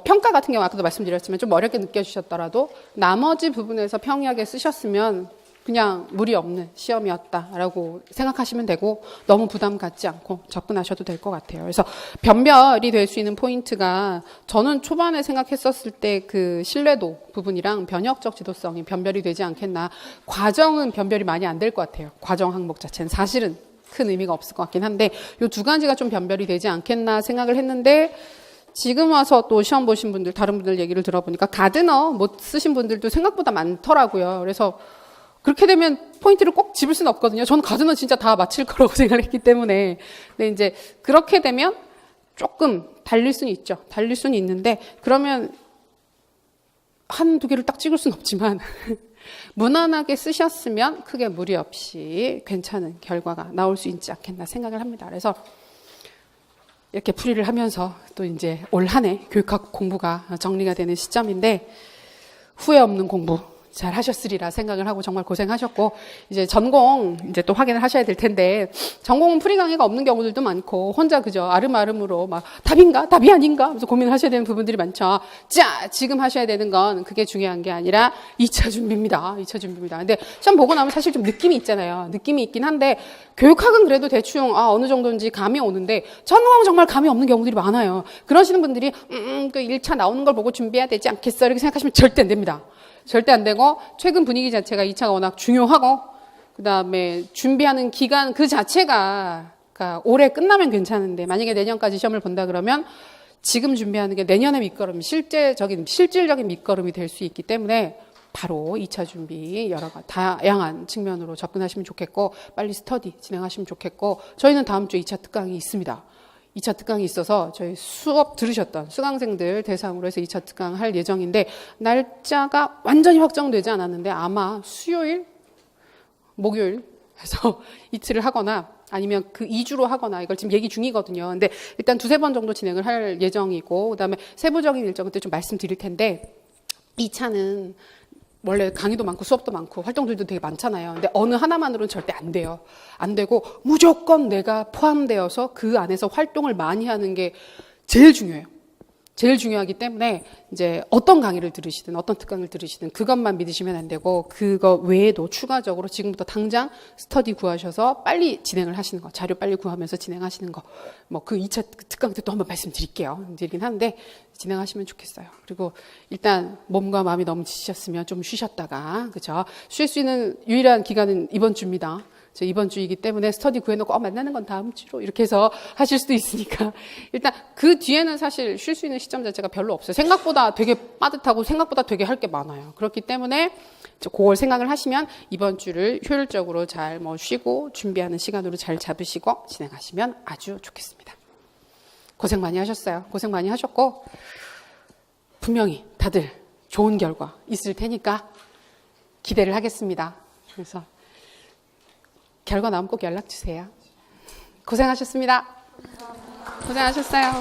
평가 같은 경우 아까도 말씀드렸지만 좀 어렵게 느껴지셨더라도 나머지 부분에서 평이하게 쓰셨으면 그냥 무리 없는 시험이었다라고 생각하시면 되고 너무 부담 갖지 않고 접근하셔도 될 것 같아요. 그래서 변별이 될 수 있는 포인트가 저는 초반에 생각했었을 때 그 신뢰도 부분이랑 변혁적 지도성이 변별이 되지 않겠나. 과정은 변별이 많이 안 될 것 같아요. 과정 항목 자체는 사실은 큰 의미가 없을 것 같긴 한데 이 두 가지가 좀 변별이 되지 않겠나 생각을 했는데 지금 와서 또 시험 보신 분들, 다른 분들 얘기를 들어보니까 가드너 못 쓰신 분들도 생각보다 많더라고요. 그래서 그렇게 되면 포인트를 꼭 집을 수는 없거든요. 저는 가드너 진짜 다 맞힐 거라고 생각을 했기 때문에. 근데 이제 그렇게 되면 조금 달릴 수는 있죠. 달릴 수는 있는데 그러면 한두 개를 딱 찍을 수는 없지만 무난하게 쓰셨으면 크게 무리 없이 괜찮은 결과가 나올 수 있지 않겠나 생각을 합니다. 그래서 이렇게 풀이를 하면서 또 이제 올 한 해 교육학 공부가 정리가 되는 시점인데 후회 없는 공부 잘 하셨으리라 생각을 하고 정말 고생하셨고 이제 전공 이제 또 확인을 하셔야 될 텐데 전공은 풀이 강의가 없는 경우들도 많고 혼자 그저 아름아름으로 막 답인가 답이 아닌가 하면서 고민하셔야 되는 부분들이 많죠. 자, 지금 하셔야 되는 건 그게 중요한 게 아니라 2차 준비입니다. 2차 준비입니다. 근데 시험 보고 나면 사실 좀 느낌이 있잖아요. 느낌이 있긴 한데 교육학은 그래도 대충 어느 정도인지 감이 오는데 전공은 정말 감이 없는 경우들이 많아요. 그러시는 분들이 그 1차 나오는 걸 보고 준비해야 되지 않겠어 이렇게 생각하시면 절대 안 됩니다. 절대 안 되고 최근 분위기 자체가 2차가 워낙 중요하고 그다음에 준비하는 기간 그 자체가 그러니까 올해 끝나면 괜찮은데 만약에 내년까지 시험을 본다 그러면 지금 준비하는 게 내년의 밑거름, 실질적인 밑거름이 될 수 있기 때문에 바로 2차 준비 여러 가지 다양한 측면으로 접근하시면 좋겠고 빨리 스터디 진행하시면 좋겠고 저희는 다음 주에 2차 특강이 있습니다. 2차 특강이 있어서 저희 수업 들으셨던 수강생들 대상으로 해서 2차 특강 할 예정인데 날짜가 완전히 확정되지 않았는데 아마 수요일, 목요일 해서 이틀을 하거나 아니면 그 2주로 하거나 이걸 지금 얘기 중이거든요. 근데 일단 두세 번 정도 진행을 할 예정이고 그다음에 세부적인 일정은 또 좀 말씀드릴 텐데 2차는 원래 강의도 많고 수업도 많고 활동들도 되게 많잖아요. 근데 어느 하나만으로는 절대 안 돼요. 안 되고 무조건 내가 포함되어서 그 안에서 활동을 많이 하는 게 제일 중요해요. 제일 중요하기 때문에 이제 어떤 강의를 들으시든 어떤 특강을 들으시든 그것만 믿으시면 안 되고 그거 외에도 추가적으로 지금부터 당장 스터디 구하셔서 빨리 진행을 하시는 거, 자료 빨리 구하면서 진행하시는 거, 뭐 그 2차 특강 때 또 한번 말씀드릴게요. 드리긴 하는데 진행하시면 좋겠어요. 그리고 일단 몸과 마음이 너무 지치셨으면 좀 쉬셨다가 그죠? 쉴 수 있는 유일한 기간은 이번 주입니다. 이번 주이기 때문에 스터디 구해놓고 만나는 건 다음 주로 이렇게 해서 하실 수도 있으니까 일단 그 뒤에는 사실 쉴 수 있는 시점 자체가 별로 없어요. 생각보다 되게 빠듯하고 생각보다 되게 할 게 많아요. 그렇기 때문에 그걸 생각을 하시면 이번 주를 효율적으로 잘 쉬고 준비하는 시간으로 잘 잡으시고 진행하시면 아주 좋겠습니다. 고생 많이 하셨어요. 고생 많이 하셨고 분명히 다들 좋은 결과 있을 테니까 기대를 하겠습니다. 그래서 결과 나오면 꼭 연락 주세요. 고생하셨습니다. 고생하셨어요.